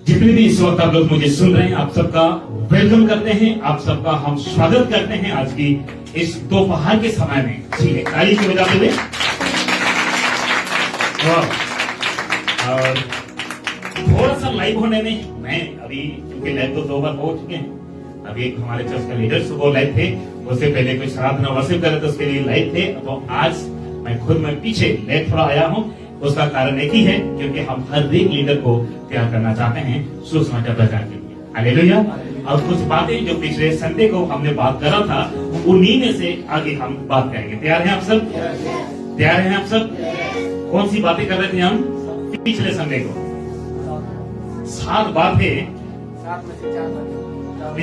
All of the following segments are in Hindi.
जितने भी इस वक्त आप लोग मुझे सुन रहे हैं, आप सबका वेलकम करते हैं, आप सबका हम स्वागत करते हैं आज की इस दोपहर के समय में। ठीक है, ताली की बजाते हुए। और थोड़ा सा लाइव होने में मैं अभी, क्योंकि लाइव तो 2 बार हो चुके हैं, अभी एक हमारे चर्च का लीडर्स वो लाइव थे, उससे पहले कुछ आराधना वर्शिप कर रहे थे, उसके लिए लाइव थे। तो आज मैं खुद में पीछे लेट थोड़ा आया हूं। उसका कारण एक ही है, क्योंकि हम हर एक लीडर को तैयार करना चाहते हैं सुसमाचार प्रचार के लिए। हालेलुया। और कुछ बातें जो पिछले संडे को हमने बात करा था, उन्हीं में से आगे हम बात करेंगे। तैयार हैं आप सब? तैयार हैं आप सब? कौन सी बातें कर रहे थे हम पिछले संडे को? 7 बातें।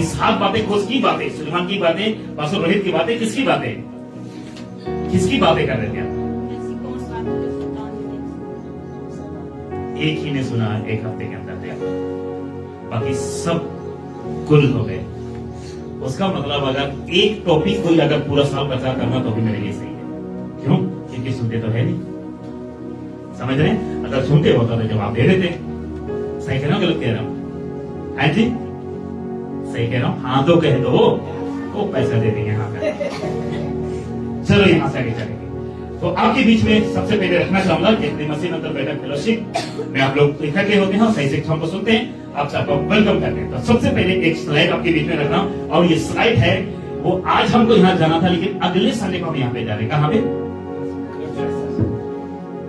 7 बातें किसकी बातें? सुलेमान की बातें, पास्टर रोहित की बातें, किसकी बातें? किसकी बातें कर रहे थे आप? एक ही ने सुना एक हफ्ते के अंदर तैयार, बाकी सब कुल हो गए। उसका मतलब अगर एक टॉपिक कोई अगर पूरा साल प्रचार करना तो भी मेरे लिए सही है। क्यों? क्योंकि सुनते तो है नहीं। समझ रहे हैं? अगर सुनते होता तो जवाब दे देते। सही कह रहा हूं, गलत कह रहा हूं? है जी? सही कह रहा हूं? हाँ तो कह दो, वो पैसा दे देंगे। हाँ कर। चलो यहां से आगे चलेंगे। तो आपके बीच में सबसे पहले रखना चाहूंगा कि मसीह अंतर बैठक फेलोशिप में आप लोग इकट्ठे होते हैं और सही शिक्षाओं को सुनते हैं, आप सबको वेलकम करते हैं। तो सबसे पहले एक स्लाइड आपके बीच में रखना, और ये स्लाइड है वो आज हमको यहाँ जाना था, लेकिन अगले संडे को हम यहाँ पे जा रहे हैं। कहाँ पे?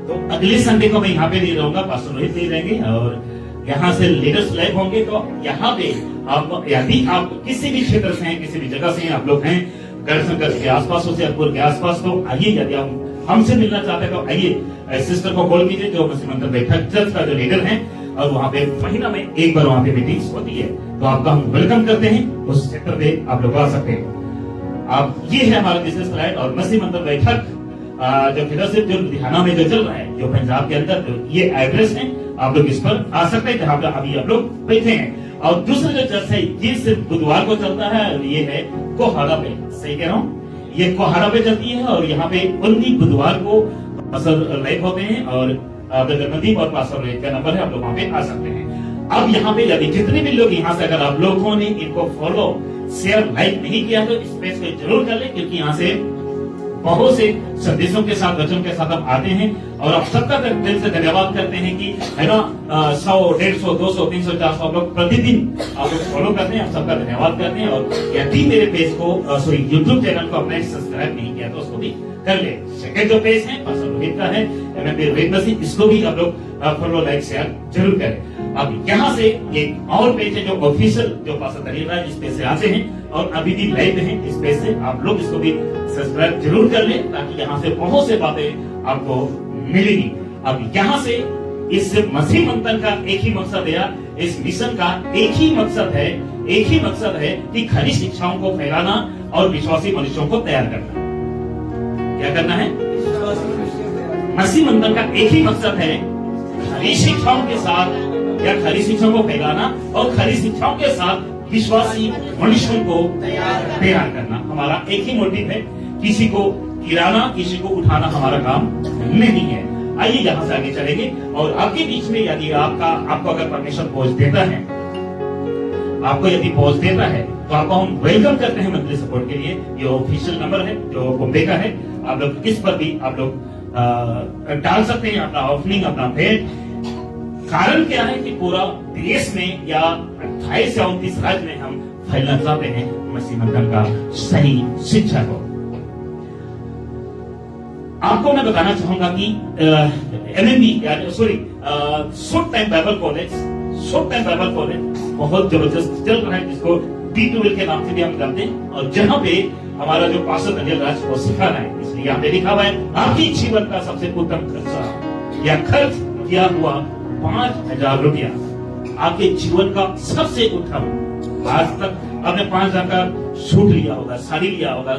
तो अगले संडे को मैं यहाँ पे नहीं रहूंगा, पास्टर रोहित नहीं रहेंगे, और यहाँ से लीडर्स लाइव होंगे। तो यहाँ पे आप, यदि आप किसी भी क्षेत्र से हैं, किसी भी जगह से हैं, आप लोग हैं गढ़शंकर के आसपास हो, शेरपुर के आसपास, तो आइए। यदि आप हमसे मिलना चाहते हैं तो आइए, सिस्टर को कॉल कीजिए जो मसीह मंदिर बैठक चर्च का जो लीडर है, और वहाँ पे महीना में एक बार वहाँ पे मीटिंग्स होती है। तो आपका हम वेलकम करते हैं, उस क्षेत्र पे आप लोग आ सकते हैं। आप, ये है हमारा बिजनेस स्लाइड, और मसीह मंदिर बैठक जो फेलोशिप जो लुधियाना में जो चल रहा है, जो पंजाब के अंदर, ये एड्रेस है, आप लोग इस पर आ सकते हैं जहाँ पे अभी आप लोग बैठे हैं। और दूसरा जो चर्च है ये सिर्फ बुधवार को चलता है, और ये है कोहाड़ा पे। सही कह रहा हूँ? ये कोहाड़ा पे चलती है, और यहाँ पे ओनली बुधवार को पास्टर लाइव होते हैं, और ब्रदर नदीम और पास्टर रोहित का नंबर है, आप लोग वहाँ पे आ सकते हैं। अब यहाँ पे यदि जितने भी लोग यहाँ से, अगर आप लोगों ने इनको फॉलो, शेयर, लाइक नहीं किया तो इस पेज को जरूर कर ले, क्योंकि यहाँ से बहुत से संदेशों के साथ, वचन के साथ आप आते हैं, और आप सबका दिल से धन्यवाद करते हैं कि है ना, 100, 150, 200, 300, 400 आप लोग प्रतिदिन आप लोग फॉलो करते हैं। आप सबका धन्यवाद करते हैं। और यदि मेरे पेज को, सॉरी, यूट्यूब चैनल को आपने सब्सक्राइब नहीं किया तो उसको भी कर ले। सेकंड जो पेज है पास्टर रोहित का है, इसको भी आप लोग फॉलो, लाइक, शेयर जरूर करें। अब यहाँ से एक और पेज है जो ऑफिशियल, जो पास्टर दलील है, इस पेज से आते हैं और अभी भी लाइव है इस पेज से, आप लोग इसको भी सब्सक्राइब जरूर कर लें, ताकि यहाँ से बहुत से बातें आपको मिलेगी। अब यहाँ से इस मसीह मंथन का एक ही मकसद है, इस मिशन का एक ही मकसद है कि खरी शिक्षाओं को फैलाना और विश्वासी मनुष्यों को तैयार करना। क्या करना है? मसीह मंथन का एक ही मकसद है, खरी शिक्षाओं के साथ, या खरी शिक्षाओं को फैलाना और खरी शिक्षाओं के साथ विश्वासी मनुष्यों को तैयार करना। हमारा एक ही मोटिव है, किसी को गिराना, किसी को उठाना हमारा काम नहीं है। आइए यहाँ से आगे चलेंगे, और आपके बीच में यदि आपको अगर परमिशन पहुंच देता है, आपको यदि पहुंच देता है, तो आपको हम वेलकम करते हैं मंथली सपोर्ट के लिए। ये ऑफिशियल नंबर है जो बॉम्बे का है, आप लोग इस पर भी आप लोग डाल सकते हैं अपना ओपनिंग, अपना भेंट। कारण क्या है कि पूरा देश में या 28 या 29 राज्य में हम फैलना चाहते हैं मसीह मंथन का सही शिक्षा को। आपको मैं बताना चाहूंगा कि MMB, sorry, short time Bible college बहुत जबरदस्त चल रहा है, जिसको D2L के नाम से भी हम जानते हैं, और जहां पे हमारा जो पास्टर दनियल राज को सिखाना है, इसलिए यहाँ पे लिखा हुआ है, आपकी जीवन का सबसे उत्तम खर्चा या खर्च किया हुआ 5,000 रुपया, आपके जीवन का सबसे उत्तम। आज तक आपने 5,000 का सूट लिया होगा, साड़ी लिया होगा,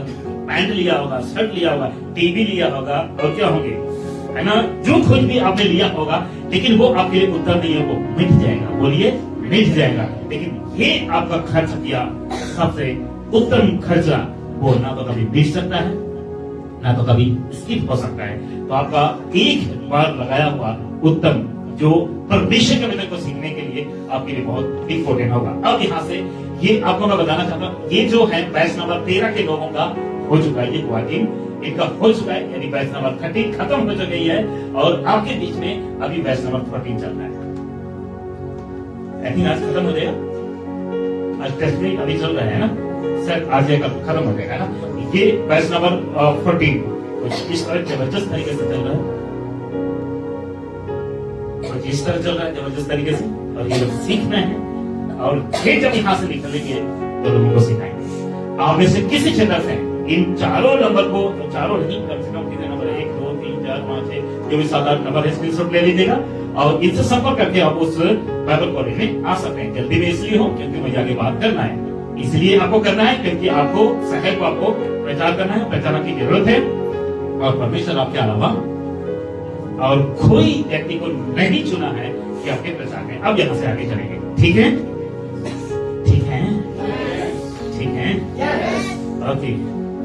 पैंट लिया होगा, शर्ट लिया होगा, टीवी लिया होगा, और क्या होंगे, है ना, जो कुछ भी आपने लिया होगा, लेकिन वो आपके लिए उत्तम नहीं है, वो मिट जाएगा। बोलिए, मिट जाएगा। लेकिन ये आपका खर्च किया सबसे उत्तम खर्चा, वो ना तो कभी बीत सकता है, ना तो कभी स्किप हो सकता है। तो आपका एक बार लगाया हुआ उत्तम, जो परमेश्वर के वचन को सीखने के लिए ये आपके लिए बहुत इंपॉर्टेंट होगा। अब यहाँ से ये आपको मैं बताना चाहता हूँ, ये जो है बैच नंबर 13 के लोगों का हो चुका है, ये क्वारंटीन इनका हो चुका है, यानी बैच नंबर 13 खत्म हो चुकी है और आपके बीच में अभी बैच नंबर 14 चल रहा है। आई थिंक आज खत्म हो जाएगा, आज टेस्ट में अभी चल रहा है ना सर, आज खत्म हो जाएगा ना। ये बैच नंबर 14 कुछ इस तरह जबरदस्त तरीके से चल रहा है, कुछ इस तरह चल रहा है जबरदस्त तरीके से, और ये लोग सीखना है और ये जब यहाँ से निकलेंगे तो लोगों को सिखाएंगे। आप में से किसी क्षेत्र से इन चारों नंबर को, तो चारों नहीं, कम से कम कितने नंबर, 1 2 3 4 5 6 जो भी 7 8 नंबर है, स्क्रीनशॉट ले लीजिएगा और इनसे संपर्क करके आप उस बाइबल कॉलेज में आ सकते हैं। जल्दी में इसलिए हो क्योंकि मुझे आगे बात करना है, इसलिए आपको करना है क्योंकि आपको शहर को आपको प्रचार करना है, प्रचार की जरूरत है और परमेश्वर आपके अलावा और कोई व्यक्ति को नहीं चुना है कि आपके प्रचार में। अब यहाँ से आगे चलेंगे, ठीक है? ठीक है, ठीक है, ओके।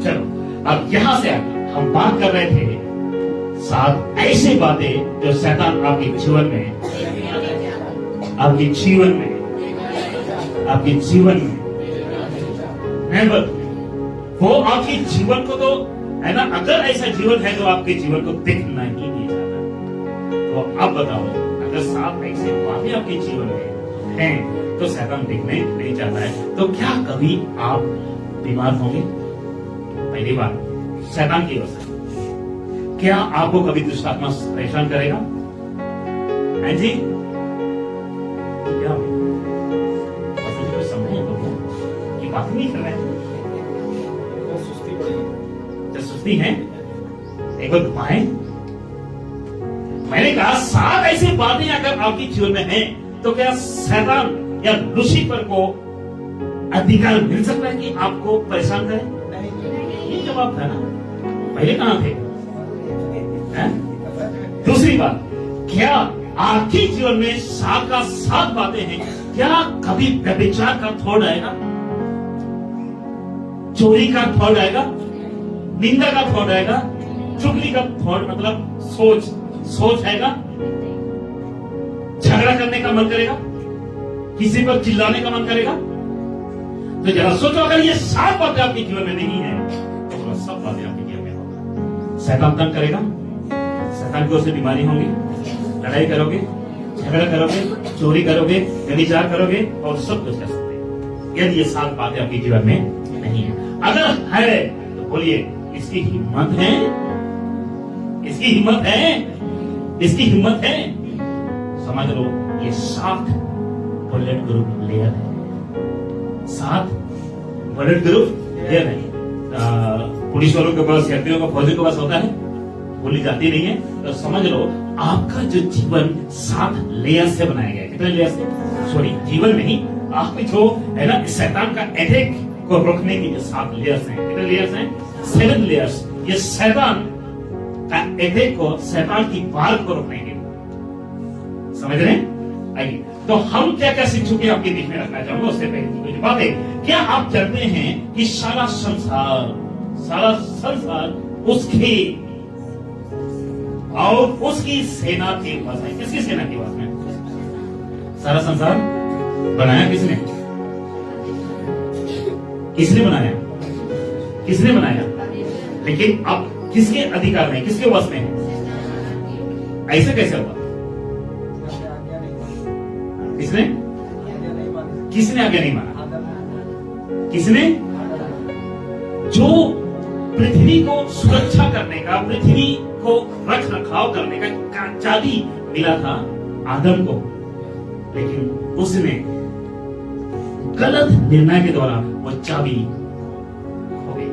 चलो अब यहाँ से आगे हम बात कर रहे थे 7 ऐसी बातें जो शैतान आपके जीवन में, आपके जीवन में, आपके जीवन में नेवर, वो आपके जीवन को तो है ना, अगर ऐसा जीवन है जो आपके जीवन को दिखना ही नहीं चाहता, तो अब बताओ अगर 7 ऐसी बातें आपके जीवन में हैं तो शैतान दिखने नहीं चाहता है, तो क्या कभी आप बीमार होंगे? पहली बात शैतान की वजह से। क्या आपको कभी दुष्ट आत्मा परेशान करेगा? है जी? क्या कुछ समझे तो ये बात नहीं कर रहे हैं, सुस्ती है, एक बार घुमाएं। मैंने कहा 7 ऐसी बातें अगर आपके जीवन में हैं तो क्या शैतान या लूसीफर को अधिकार मिल सकता है कि आपको परेशान करे? ये जवाब था ना, पहले कहां थे? दूसरी बात, क्या आपके जीवन में 7 का 7 बातें हैं, क्या कभी व्यभिचार का थॉट आएगा, चोरी का थॉट आएगा, निंदा का थॉट आएगा, चुगली का थॉट मतलब सोच आएगा, झगड़ा करने का मन करेगा, किसी पर चिल्लाने का मन करेगा? तो जरा सोचो, अगर ये 7 बातें आपके जीवन में नहीं है तो सब बातें आपके जीवन में होगा। शैतान तंग करेगा, शैतान की ओर से बीमारी होंगी, लड़ाई करोगे, झगड़ा करोगे, चोरी करोगे, व्यभिचार करोगे और सब कुछ कर सकते हैं यदि ये 7 बातें आपके जीवन में नहीं है। अगर है तो बोलिए इसकी हिम्मत है, इसकी हिम्मत है, इसकी हिम्मत है। समझ लो ये 7 बुलेट ग्रुप लेयर है, 7 बुलेट ग्रुप लेयर है। पुलिस वालों के पास, यात्रियों का, फौजी के पास होता है, गोली जाती नहीं है, तो समझ लो आपका जो जीवन 7 लेयर से बनाया गया है। कितने लेयर से? सॉरी, जीवन नहीं, आप जो है ना शैतान का अटैक को रोकने की जो 7 लेयर्स हैं। कितने लेयर्स हैं? 7 लेयर्स। ये शैतान का अटैक को, शैतान की वार को रोकने के, समझ रहे हैं? आइए, तो हम क्या क्या सीख चुके आपके बीच में रखना चाहूंगा उससे पहले कुछ बातें। क्या आप जानते हैं कि सारा संसार उसकी और उसकी सेना के पास है? किसकी सेना के पास है? सारा संसार बनाया किसने? किसने बनाया? किसने बनाया? लेकिन अब किसके अधिकार में, किसके वश में है? ऐसे कैसे हुआ? किसने? किसने आज्ञा नहीं माना? किसने? जो पृथ्वी को सुरक्षा करने का, पृथ्वी को रख रखाव करने का चाबी मिला था आदम को, लेकिन उसने गलत निर्णय के द्वारा वो चाबी खो गई।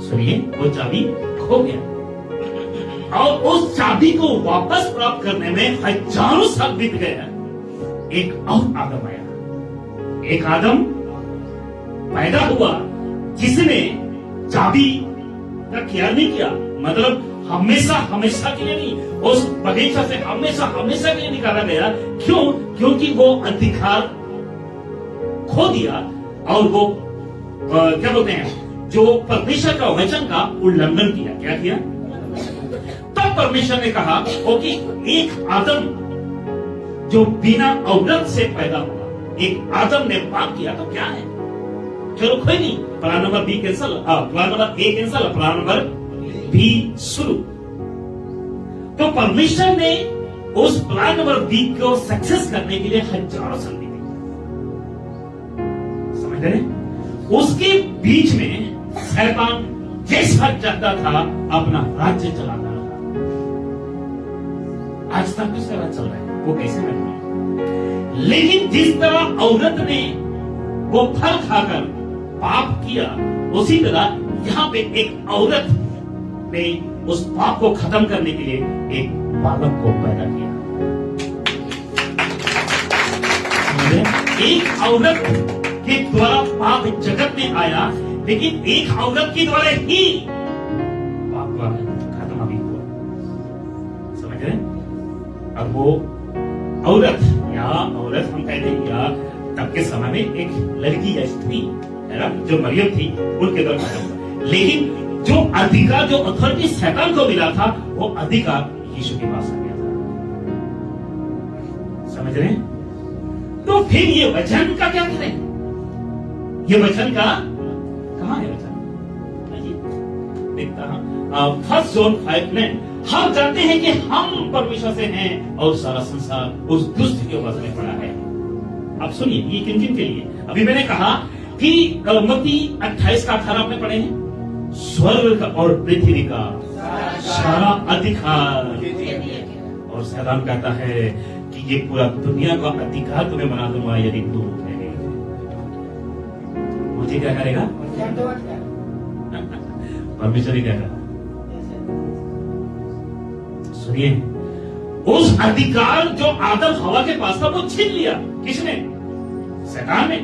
सुनिए, वो चाबी खो गया और उस चाबी को वापस प्राप्त करने में हजारों साल बीत गए। एक और आदम आया, एक आदम पैदा हुआ जिसने चाबी का केयर नहीं किया, मतलब हमेशा के लिए नहीं, उस बगीचा से हमेशा के लिए निकाला गया। क्यों? क्योंकि वो अधिकार खो दिया और वो क्या बोलते हैं, जो परमेश्वर का वचन का उल्लंघन किया। क्या किया? तब परमेश्वर ने कहा कि एक आदम जो बिना औरत से पैदा हुआ, एक आदम ने पाप किया तो क्या है? चलो कोई नहीं, plan number B cancel, plan number A cancel, plan number B शुरू। तो परमेश्वर ने उस प्लान नंबर बी को सक्सेस करने के लिए हजारों संधि दी। समझ रहे? उसके बीच में शैतान जैसा चाहता था अपना राज्य चलाता रहा। आज तक उसका राज चल रहा है, वो कैसे मैं, लेकिन जिस तरह औरत ने वो फल खाकर पाप किया, उसी तरह यहां पे एक औरत ने उस पाप को खत्म करने के लिए एक बालक को पैदा किया। एक औरत के द्वारा पाप जगत में आया, लेकिन एक औरत के द्वारा ही पाप का खत्म भी हुआ। समझ रहे? अब वो औरत हम कहते हैं, या तब के समय में एक लड़की या स्त्री है ना, जो मरियम थी, उनके द्वारा खत्म हुआ। लेकिन जो अधिकार, जो अथॉरिटी शैतान को मिला था, वो अधिकार यीशु के पास आ गया था। समझ रहे हैं? तो फिर ये वचन का क्या करें? ये वचन का कहां है वचन? देखता हूं 1 जॉन 5:9। हम जानते हैं कि हम परमेश्वर से हैं और सारा संसार उस दुष्ट के वश में पड़ा है। अब सुनिए, ये किन किन के लिए? अभी मैंने कहा कि मत्ती 28 का 18 आपने पढ़े हैं, स्वर्ग का और पृथ्वी का सारा अधिकार, और शैतान कहता है कि ये पूरा दुनिया का अधिकार तुम्हें बना दूंगा यदि तू उठेगी। मुझे क्या करेगा? परमेश्वर क्या करेगा? सुनिए, उस अधिकार जो आदम हवा के पास था, वो छीन लिया। किसने? शैतान ने।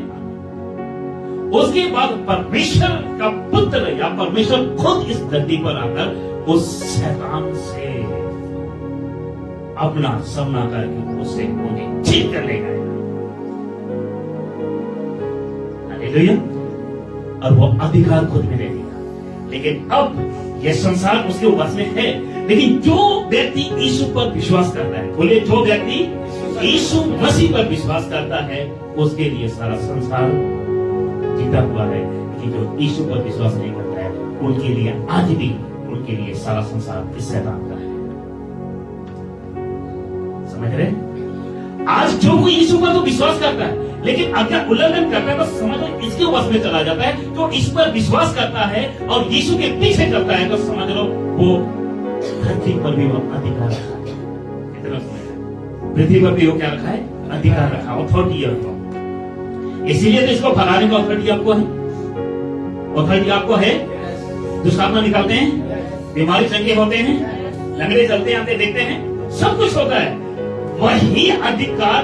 उसके बाद परमेश्वर का पुत्र या परमेश्वर खुद इस धरती पर आकर उस शैतान से अपना सामना करके उससे उन्हें छीन कर ले गए। हालेलुया। और वो अधिकार खुद में ले लिया। लेकिन अब यह संसार उसके वश में है। लेकिन जो व्यक्ति यीशु पर विश्वास करता है, बोले, जो व्यक्ति यीशु मसीह पर विश्वास करता है, उसके लिए सारा संसार जीता हुआ है। लेकिन जो यीशु पर विश्वास नहीं करता है, उनके लिए आज भी उनके लिए सारा संसार इस शैतान का है। समझ रहे? आज जो कोई यीशु पर तो विश्वास करता है, लेकिन आज्ञा उल्लंघन करता है, तो समझ लो इसके वश में चला जाता है। जो इस पर विश्वास करता है और यीशु के पीछे चलता है, तो समझ लो वो धरती पर भी वो अधिकार रखा है। कितना पृथ्वी पर भी वो क्या रखा है? अधिकार रखा, अथॉरिटी है। इसीलिए तो इसको भगाने का अथॉरिटी आपको है। अथॉरिटी आपको है। दुष्टात्मा निकालते हैं, बीमारी चंगे होते हैं, लंगड़े चलते आते देखते हैं, सब कुछ होता है। वही अधिकार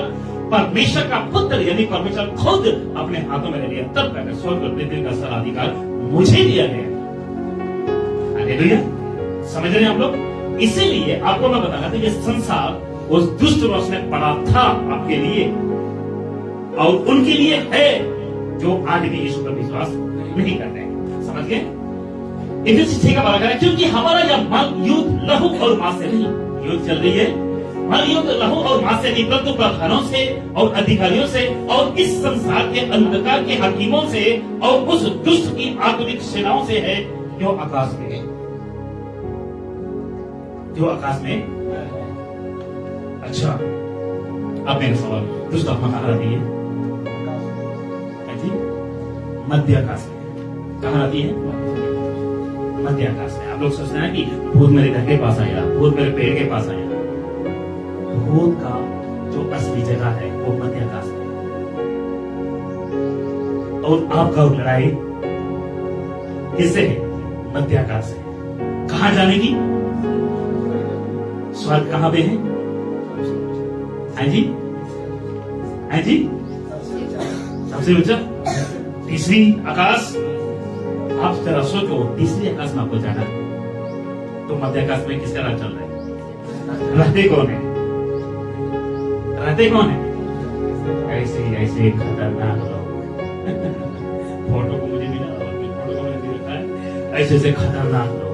परमेश्वर का पुत्र यानी परमेश्वर खुद अपने हाथों में ले लिया। तब कहते स्वर्ग और पृथ्वी का सारा अधिकार मुझे दिया गया। हालेलुया। समझ रहे हैं आप लोग? इसीलिए आपको मैं बताना था, ये संसार उस दुष्ट वश में पड़ा था आपके लिए और उनके लिए है, जो आज भी यीशु पर विश्वास नहीं करते हैं। समझ गए? इफिसियों 6 का 12 कह रहा है, क्योंकि हमारा यह युद्ध लहू और मांस से नहीं, युद्ध चल रही है, युद्ध लहू और मांस से नहीं, परंतु प्रधानों से और अधिकारियों से और इस संसार के अंधकार के हकीमों से और उस दुष्ट की आत्मिक सेनाओं से है जो आकाश में है। जो आकाश में। अच्छा, अब मेरा सवाल, दुष्ट आत्मा कहां रहती है? मध्य आकाश में। कहां रहती है? मध्य आकाश में। आप लोग सोचते हैं कि भूत मेरे घर के पास आया, भूत मेरे पेड़ के पास आया। भूत का जो असली जगह है वो मध्य आकाश में। और आपका लड़ाई किससे है? मध्य आकाश से। कहां जाने की? स्वर्ग कहां पे है? हाँ जी, हाँ जी, सबसे ऊंचा तीसरी आकाश। आप जरा सोचो, तीसरी आकाश में आपको जाना, तो मध्य आकाश में किसका राज चल रहा है? रहते कौन है? रहते कौन है? ऐसे खतरनाक लोग। फोटो को मुझे मिला और फोटो को मैंने देखा है, ऐसे खतरनाक लोग।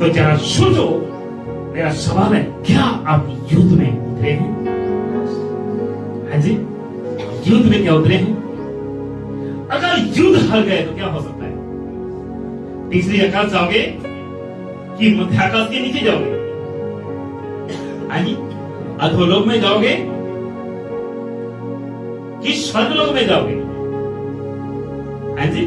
तो जरा सोचो, मेरा सवाल है, क्या आप युद्ध में उतरे हैं? हाँ जी, युद्ध में क्या उतरे हैं? अगर युद्ध हार गए तो क्या हो सकता है? तीसरी आकाश जाओगे कि मध्य आकाश के नीचे जाओगे? हाँ जी, अधोलोक में जाओगे कि स्वर्गलोक में जाओगे? हाँ जी,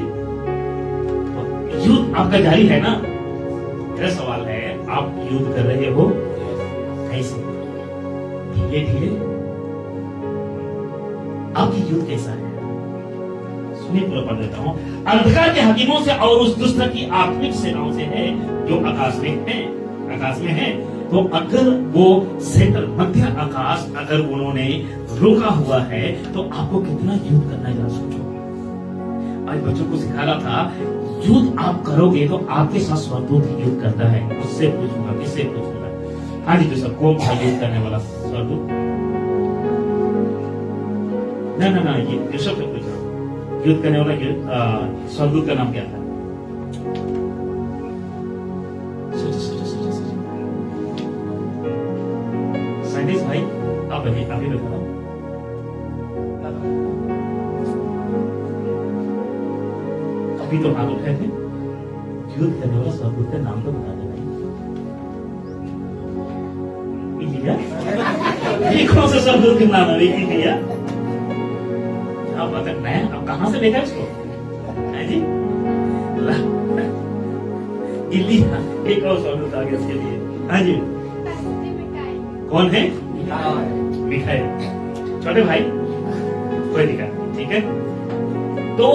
युद्ध आपका जारी है ना। मेरा सवाल है, आप युद्ध कर रहे हो कैसे? धीरे धीरे? आपकी युद्ध कैसा है? सुनिए, पूरा पढ़ देता हूं। अंधकार के हकीमों से और उस दुष्ट की आत्मिक सेनाओं से है जो आकाश में है। आकाश में है तो अगर वो सेंटर मध्य आकाश अगर उन्होंने रोका हुआ है तो आपको कितना युद्ध करना है, जरा सोचो। आज बच्चों को सिखा रहा था, युद्ध आप करोगे तो आपके साथ स्वर्गदूत युद्ध करता है। उससे पूछूंगा, किससे पूछूंगा? हाँ जी, जो सब कौन था युद्ध करने वाला स्वर्गदूत? ना ये यूसुफ से पूछा, युद्ध करने वाला स्वर्गदूत का नाम क्या था? साइंटिस्ट भाई, आप अभी बताओ। अभी तो हाथ उठाए थे। युद्ध करने वाला स्वर्गदूत का नाम तो बता दे भाई। ये कौन सा स्वर्गदूत का नाम है भैया? क्या बात है, मैं अब कहां से देखा इसको? है जी, गिल्ली एक और स्वर्गदूत आ गया इसके लिए। हाँ जी, कौन है? मिखाइल। छोटे भाई, कोई दिक्कत नहीं, ठीक है। तो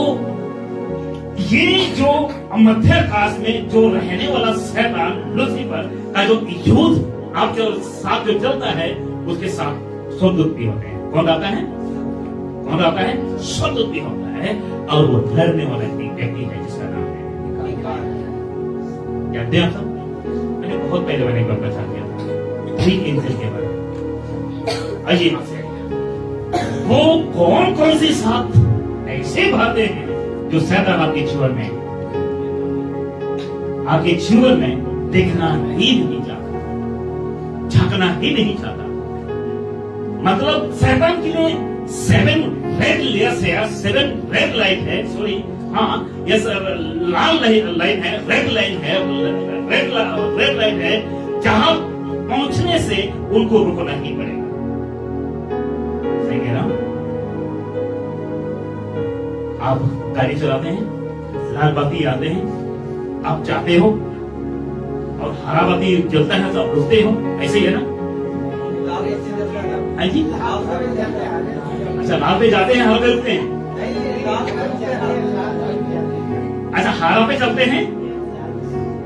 ये जो मध्य आकाश में जो रहने वाला शैतान लूसीफर का जो युद्ध आपके साथ जो चलता है, उसके साथ स्वर्गदूत भी होते हैं। कौन आता है? कौन आता है? स्वर्गदूत भी होता है। और वो लड़ने वाला व्यक्ति है जिसका नाम है जानते हैं आप सब? मैंने बहुत पहले मैंने एक बार बता दिया था 3 एंजल के बारे में। अजीब से वो कौन कौन सी सात ऐसे बातें हैं जो शैतान आपके जीवन में देखना ही नहीं चाहता, झांकना ही नहीं चाहता। मतलब शैतान के लिए 7 रेड लेयर्स है, 7 रेड लाइट है, सॉरी, हाँ यस, लाल लाइन है, रेड लाइन है, रेड लाइट है, जहां पहुंचने से उनको रुकना ही पड़ेगा। सही कह रहा हूं? आप गाड़ी चलाते हैं, लाल बाती आते हैं, आप जाते हो और हरा बाती जलता है तो आप रुकते हो, ऐसे ही है ना? हाँ जी, अच्छा, लाल पे जाते हैं, हरा पे रुकते हैं। अच्छा, हरा पे चलते हैं,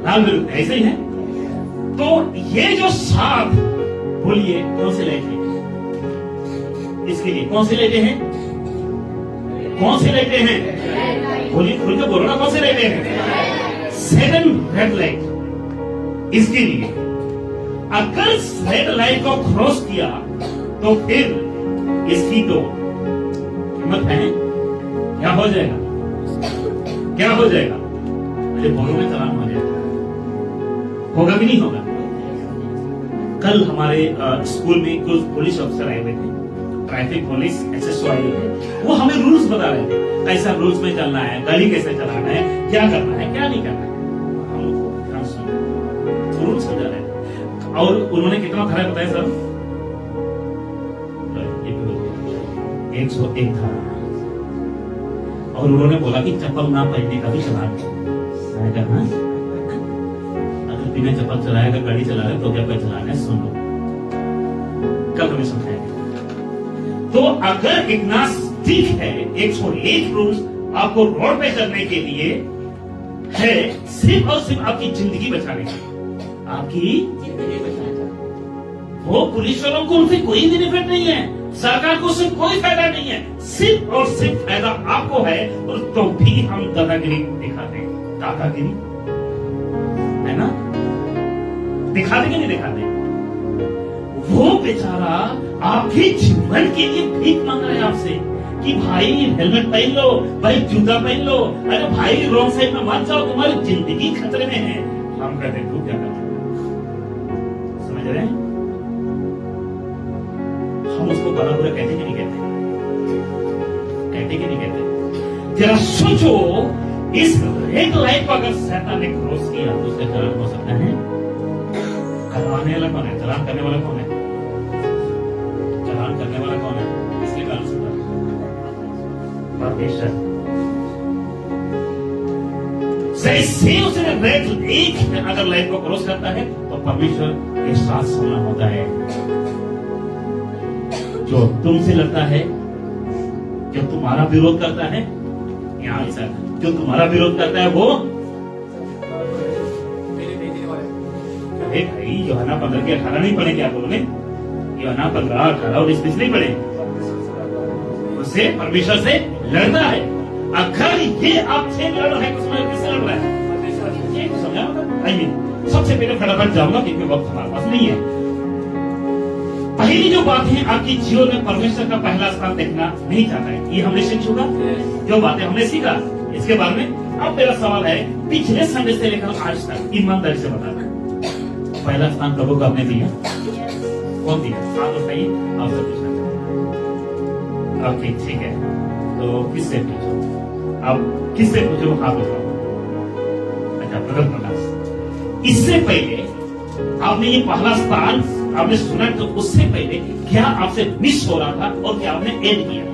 लाल पे रुकते हैं, ऐसे ही है। तो ये जो 7, बोलिए कौन से लाइट है इसके लिए? कौन से लाइटें हैं? कौन से लाइटें हैं? बोलिए, खुल के बोलो ना, कौन से लाइटें हैं? 7 रेड लाइट इसके लिए। अगर रेड लाइट को क्रॉस किया तो फिर इसकी तो हिम्मत है, क्या हो जाएगा? क्या हो जाएगा? अरे बोलो में चालान हो जाएगा, होगा भी नहीं होगा। कल हमारे स्कूल में कुछ पुलिस अफसर आए हुए थे, ट्रैफिक पुलिस एसएसओ आए थे। वो हमें रूल्स बता रहे थे, कैसा रूल्स में चलना है, गाड़ी कैसे चलाना है, क्या करना है, क्या नहीं करना है। हम लोग को ध्यान सुनो, रूल्स समझा रहे थे। और उन्होंने कितना धारा बताया सर? 101 धारा। और उन्होंने बोला कि चप्पल ना पहनने का भी चालान करना। अगर बिना चप्पल चलाएगा गाड़ी चला रहे तो क्या कोई चलाना है? सुन लो, कल हमें समझाएंगे। तो अगर इतना ठीक है, 101 रूल्स आपको रोड पे चलने के लिए है, सिर्फ और सिर्फ आपकी जिंदगी बचाने के लिए, आपकी जिंदगी बचाने का। वो पुलिस वालों को उनसे कोई बेनिफिट नहीं है, सरकार को उससे कोई फायदा नहीं है, सिर्फ और सिर्फ फायदा आपको है। और तो भी हम दादागिरी दिखाते हैं, दादागिरी है ना, दिखाते कि नहीं दिखाते? वो बेचारा आपके जीवन के लिए भीख मांग रहा है आपसे कि भाई हेलमेट पहन लो, भाई जूता पहन लो, अरे भाई रॉन्ग साइड में मत जाओ, तुम्हारी जिंदगी खतरे में है। हम कहते हैं तू क्या करते? समझ रहे हैं? हम उसको बड़ा बुरा कहते कि नहीं कहते? कहते कि नहीं कहते? जरा सोचो, इस रेड लाइट को अगर शैतान ने क्रॉस किया तो उसका चलान हो सकता है? करवाने वाला कौन है? चलान करने वाला कौन है? चलान करने वाला कौन है? इसके कारण से परमेश्वर। जैसे उसने रेड एक अगर लाइट को क्रॉस करता है तो परमेश्वर के साथ सोना होता है। जो तुमसे लड़ता है, जो तुम्हारा विरोध करता है, यहाँ ऐसा जो तुम्हारा विरोध करता है वो भाई यूहन्ना 15 के 18 नहीं पढ़े क्या आप लोगों ने? यूहन्ना 15, 18 और 19 नहीं पढ़े? उससे परमेश्वर से लड़ना है। अगर ये आपसे लड़ रहा है, किससे लड़ रहा है? ये समझा मतलब? आइए सबसे पहले फटाफट जाऊंगा क्योंकि वक्त हमारे पास नहीं है। पहली जो बात है, आपकी जीवन में परमेश्वर का पहला स्थान देखना नहीं चाहता है, ये हमने सीख चुका। जो बातें हमने सीखा इसके बारे में अब मेरा सवाल है, पिछले संडे से लेकर आज तक ईमानदारी से बताना, पहला स्थान प्रभु को आपने दिया? कौन दिया? आप बताइए, आपसे पूछना चाहूंगा। ओके ठीक है, तो किससे पूछो? अब किससे पूछो? हाथ उठाओ। अच्छा, ब्रदर प्रकाश, इससे पहले आपने ये पहला स्थान आपने सुना तो उससे पहले क्या आपसे मिस हो रहा था और क्या आपने एड किया?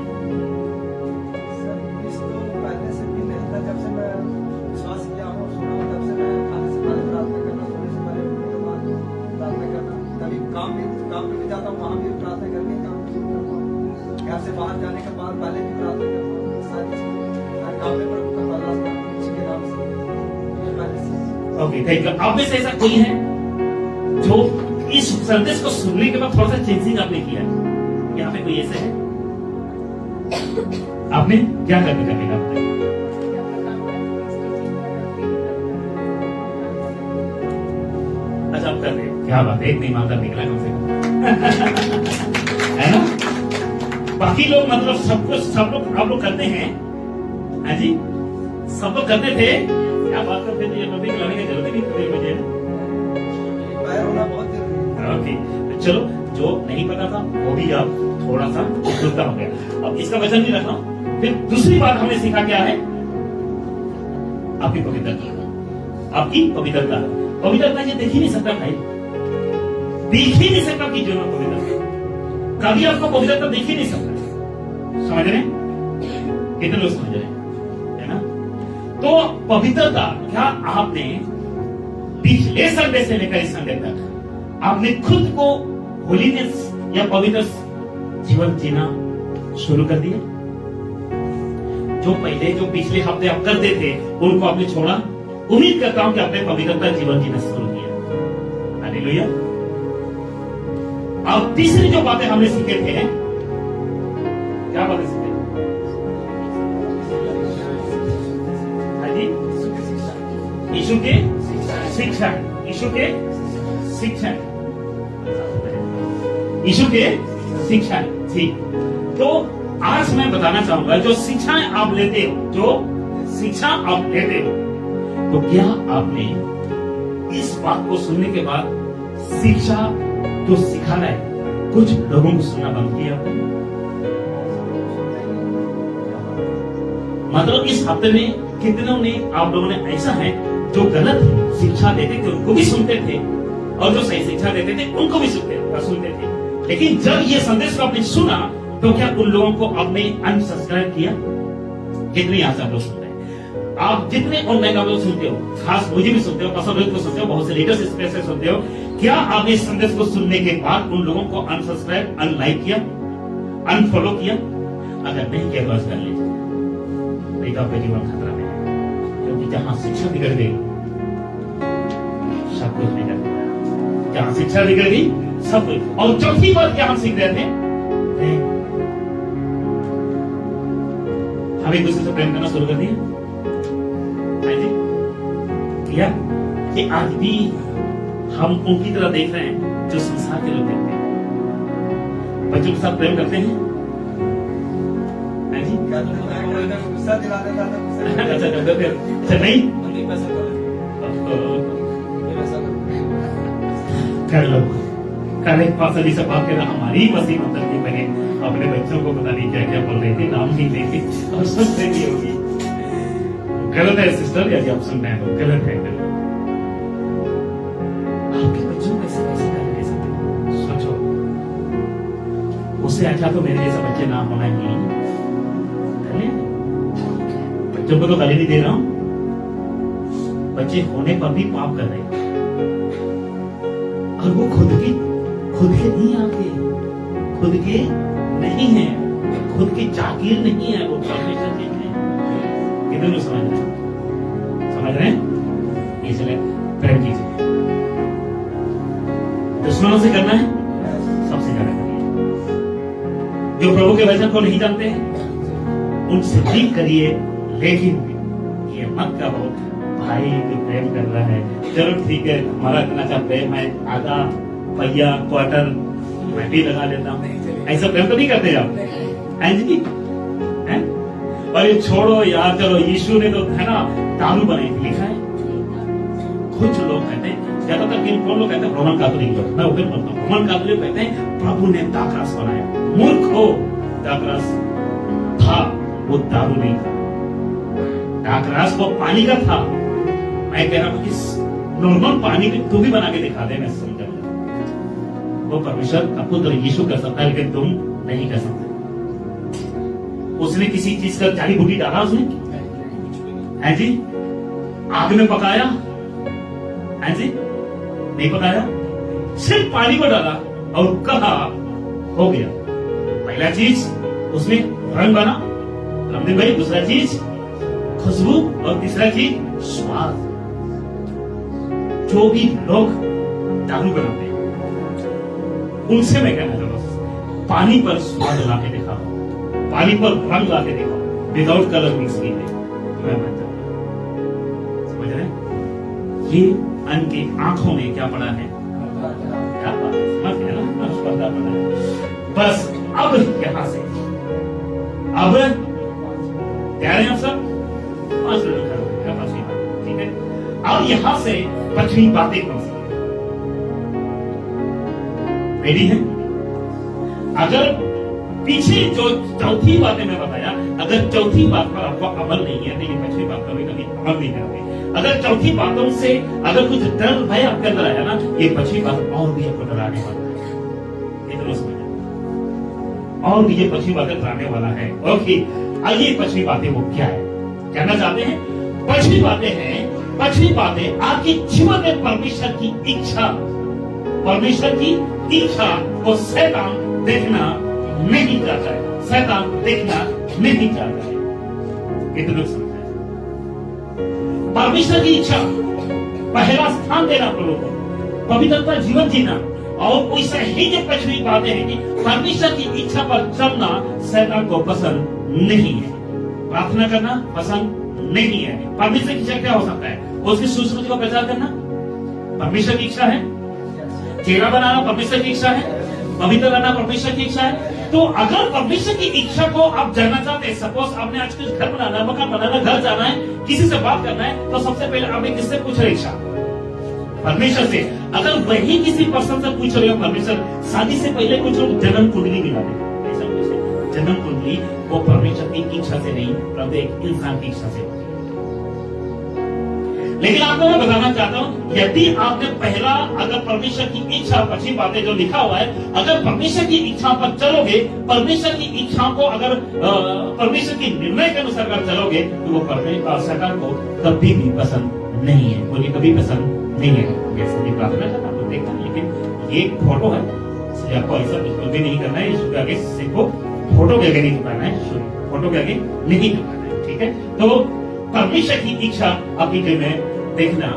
पहले से भी नहीं था, जब से मैं विश्वास किया हूँ, सुना हूँ, तब से मैं खाने से पहले प्रार्थना करना, सोने से पहले उठने के बाद प्रार्थना करना, कभी काम पे भी जाता हूँ, वहाँ भी प्रार्थना करके काम शुरू करता हूँ, घर से बाहर जाने के बाद पहले भी प्रार्थना करता हूँ, सारी चीजें हर काम में प्रभु का पहला स्थान उसी के नाम से पहले से। Okay thank you. आप में से ऐसा कोई है जो इस संदेश को सुनने के बाद थोड़ा सा चेंजिंग आपने किया? यहाँ पे कोई ऐसे है? आपने क्या करने का मिला? अच्छा आप कर रहे हो, क्या बात है, एक नहीं मानता निकला कम से कम है ना? बाकी लोग मतलब सब लोग आप लोग करते हैं, हाँ जी सब लोग करते थे। क्या बात करते थे? ये पति खिलाने की जरूरत ही नहीं मुझे। होना बहुत जरूरी है। ओके चलो, जो नहीं पता था वो भी आप थोड़ा सा उत्सुकता हो गया। अब इसका वचन नहीं रखना। फिर दूसरी बात हमने सीखा क्या है? आपकी पवित्रता। आपकी पवित्रता, पवित्रता ये देख ही नहीं सकता भाई, देख ही नहीं सकता आपकी जीवन में पवित्रता। कभी आपको पवित्रता देख ही नहीं सकता। समझ रहे? कितने लोग समझ रहे है ना? तो पवित्रता, क्या आपने पिछले संडे से लेकर इस संडे तक आपने खुद को होलीनेस या पवित्र जीवन जीना शुरू कर दिया? जो पिछले हफ्ते आप करते थे उनको आपने छोड़ा? उम्मीद करता हूं कि आपने पवित्रता जीवन जीना शुरू किया। हालेलुया। अब तीसरी जो बातें हमने सीखे थे, क्या बातें सीखे? हाँ जी, यीशु के शिक्षा, यीशु के शिक्षा, यीशु के शिक्षा। ठीक, तो आज मैं बताना चाहूंगा जो शिक्षाएं आप लेते हो, जो शिक्षा आप लेते हो, तो क्या आपने इस बात को सुनने के बाद शिक्षा जो सिखाना है कुछ लोगों को सुनना बंद किया? मतलब इस हफ्ते में कितनों ने, आप लोगों ने ऐसा है जो गलत शिक्षा देते थे उनको भी सुनते थे और जो सही शिक्षा देते थे उनको भी सुनते थे, लेकिन जब ये संदेश को आपने सुना तो क्या उन लोगों को आपने अनसब्सक्राइब किया? कितने यहाँ से आप लोग सुनते हैं? आप जितने ऑनलाइन आप लोग सुनते हो, खास मुझे भी सुनते हो, पसंद को सुनते हो, बहुत से लीडर्स स्पेस से सुनते हो, क्या आपने इस संदेश को सुनने के बाद उन लोगों को अनसब्सक्राइब, अनलाइक किया, अनफॉलो किया? अगर नहीं किया तो आज कर लीजिए, नहीं तो आपका जीवन खतरा में है। क्योंकि जहां शिक्षा बिगड़ गई सब कुछ बिगड़ गया। जहां शिक्षा बिगड़ गई सब कुछ। और चौथी बात क्या हम सीख रहे थे? हम एक दूसरे से प्रेम करना शुरू कर दिया किया कि आज भी हम उनकी तरह देख रहे हैं जो संसार के लोग देखते हैं। बच्चों के साथ प्रेम करते हैं? गुस्सा दिला देता था। अच्छा करते थे? अच्छा नहीं कर लो। कल एक पास अभी से बात कर रहा, हमारी मसीह मतलब की बने अपने बच्चों को पता नहीं क्या क्या बोल रही थी, नाम नहीं लेती और सुन रही होगी। गलत है सिस्टर, यदि आप सुन रहे हैं तो गलत है। आपके बच्चों को ऐसे कैसे करेंगे? सोचो, उससे अच्छा तो मेरे जैसा बच्चे ना होना ही। बच्चों को तो गाली नहीं दे रहा हूं, बच्चे होने पर भी पाप कर रहे हैं और वो खुद के नहीं, आपके खुद के नहीं है, खुद की जागीर नहीं है, वो परमेश्वर के हैं। कितने लोग समझ रहे हैं? इसलिए प्रेम कीजिए। दुश्मनों से करना है, सबसे ज्यादा करिए। जो प्रभु के वचन को नहीं जानते हैं उनसे भी करिए, लेकिन ये मत कहो भाई जो प्रेम कर रहा है, चलो ठीक है, हमारा इतना अच्छा प्रेम है, आधा पहिया क्वार्टर मैं भी लगा लेता हूँ। ऐसा प्रेम तो नहीं करते आप, हैं जी? हैं? और ये छोड़ो यार, चलो यीशु ने तो है ना दारू बनाई थी, लिखा है। कुछ लोग कहते हैं, ज्यादातर कौन लोग कहते हैं? रोमन कैथोलिक लोग, मैं उधर बोलता हूँ। रोमन कैथोलिक कहते हैं प्रभु ने दाखरस बनाया। मूर्ख हो, दाखरस था, वो दारू नहीं था। दाखरस वो पानी का था। मैं कह रहा हूं कि नॉर्मल पानी भी तू भी बना के दिखा दे, मैं समझा। वो परमेश्वर का पुत्र यीशु कर सकता है, लेकिन तुम नहीं कर सकते। उसने किसी चीज का जड़ी बूटी डाला, उसने है जी? आग में पकाया है जी? नहीं पकाया, सिर्फ पानी को डाला और कहा हो गया। पहला चीज उसमें रंग बना, रमदीप भाई। दूसरा चीज खुशबू, और तीसरा चीज स्वाद। जो भी लोग दारू बनाते हैं उनसे मैं कहना चाहता हूं, पानी पर स्वाद ला के दिखाओ, पानी पर रंग ला के दिखाओ, विदाउट कलर मिक्स किए। मैं मानता हूं, समझ रहे हैं? ये अन्न की आंखों में क्या पड़ा है? क्या बात है, समझ गए ना? स्पर्धा पड़ा है। बस अब यहां से, अब तैयार हैं आप सब? 5 मिनट ठीक है। अब यहां से 5वीं बातें कौन सी है? रेडी है? अगर पीछे जो चौथी बातें मैं बताया, अगर चौथी बात पर आपका अमल नहीं है, नहीं 5वीं बात कभी कभी अमल नहीं करते। अगर चौथी बातों से अगर कुछ डर भय आपके अंदर आया ना, ये 5वीं बात और भी आपको डराने वाला है। इतना समझ, और भी ये 5वीं बातें डराने वाला है। ओके, आइए 5वीं बातें वो क्या है कहना चाहते हैं? 5वीं बातें हैं, 5वीं बातें आपके जीवन में परमेश्वर की इच्छा, परमेश्वर की इच्छा को शैतान देखना नहीं चाहता है। शैतान देखना नहीं चाहता है। कितने लोग समझ रहे हैं? परमेश्वर की इच्छा पहला स्थान देना प्रभु को, पवित्रता जीवन जीना, और वैसे ही जो 5वीं बातें हैं कि परमेश्वर की इच्छा पर चलना शैतान को पसंद नहीं है। प्रार्थना करना पसंद नहीं है। परमेश्वर की इच्छा क्या हो सकता है? उसकी सुसमति को प्रचार करना परमेश्वर की इच्छा है। चेहरा बनाना परमेश्वर की इच्छा है। पवित्र रहना परमेश्वर की इच्छा है। तो अगर परमेश्वर की इच्छा को आप जानना चाहते हैं, सपोज आपने आज कुछ घर बनाना है, मकान बनाना, घर जाना है, किसी से बात करना है, तो सबसे पहले आपने किससे पूछ रहे इच्छा? परमेश्वर से। अगर वही किसी पर्सन से पूछ रहे हो परमेश्वर, शादी से पहले कुछ लोग जन्म कुंडली मिला दे, ऐसा कुछ जन्म कुंडली वो परमेश्वर की इच्छा से नहीं, परंतु एक इंसान की इच्छा से। लेकिन आपको मैं बताना चाहता हूं, यदि आपने पहला, अगर परमेश्वर की इच्छा 5वीं बातें जो लिखा हुआ है, अगर परमेश्वर की इच्छा पर चलोगे, परमेश्वर की इच्छा को अगर परमेश्वर की निर्णय के अनुसार अगर चलोगे, तो वो परमेश्वर शैतान को कभी भी पसंद नहीं है। मुझे कभी पसंद नहीं है। जैसे भी प्रार्थना करना आपको देखना, लेकिन ये फोटो है, आपको ऐसा बिल्कुल भी नहीं करना है। इसके आगे सिर्फ फोटो के आगे नहीं झुकाना है, फोटो के आगे नहीं झुकाना है, ठीक है? तो परमेश्वर की इच्छा आपकी दिल में देखना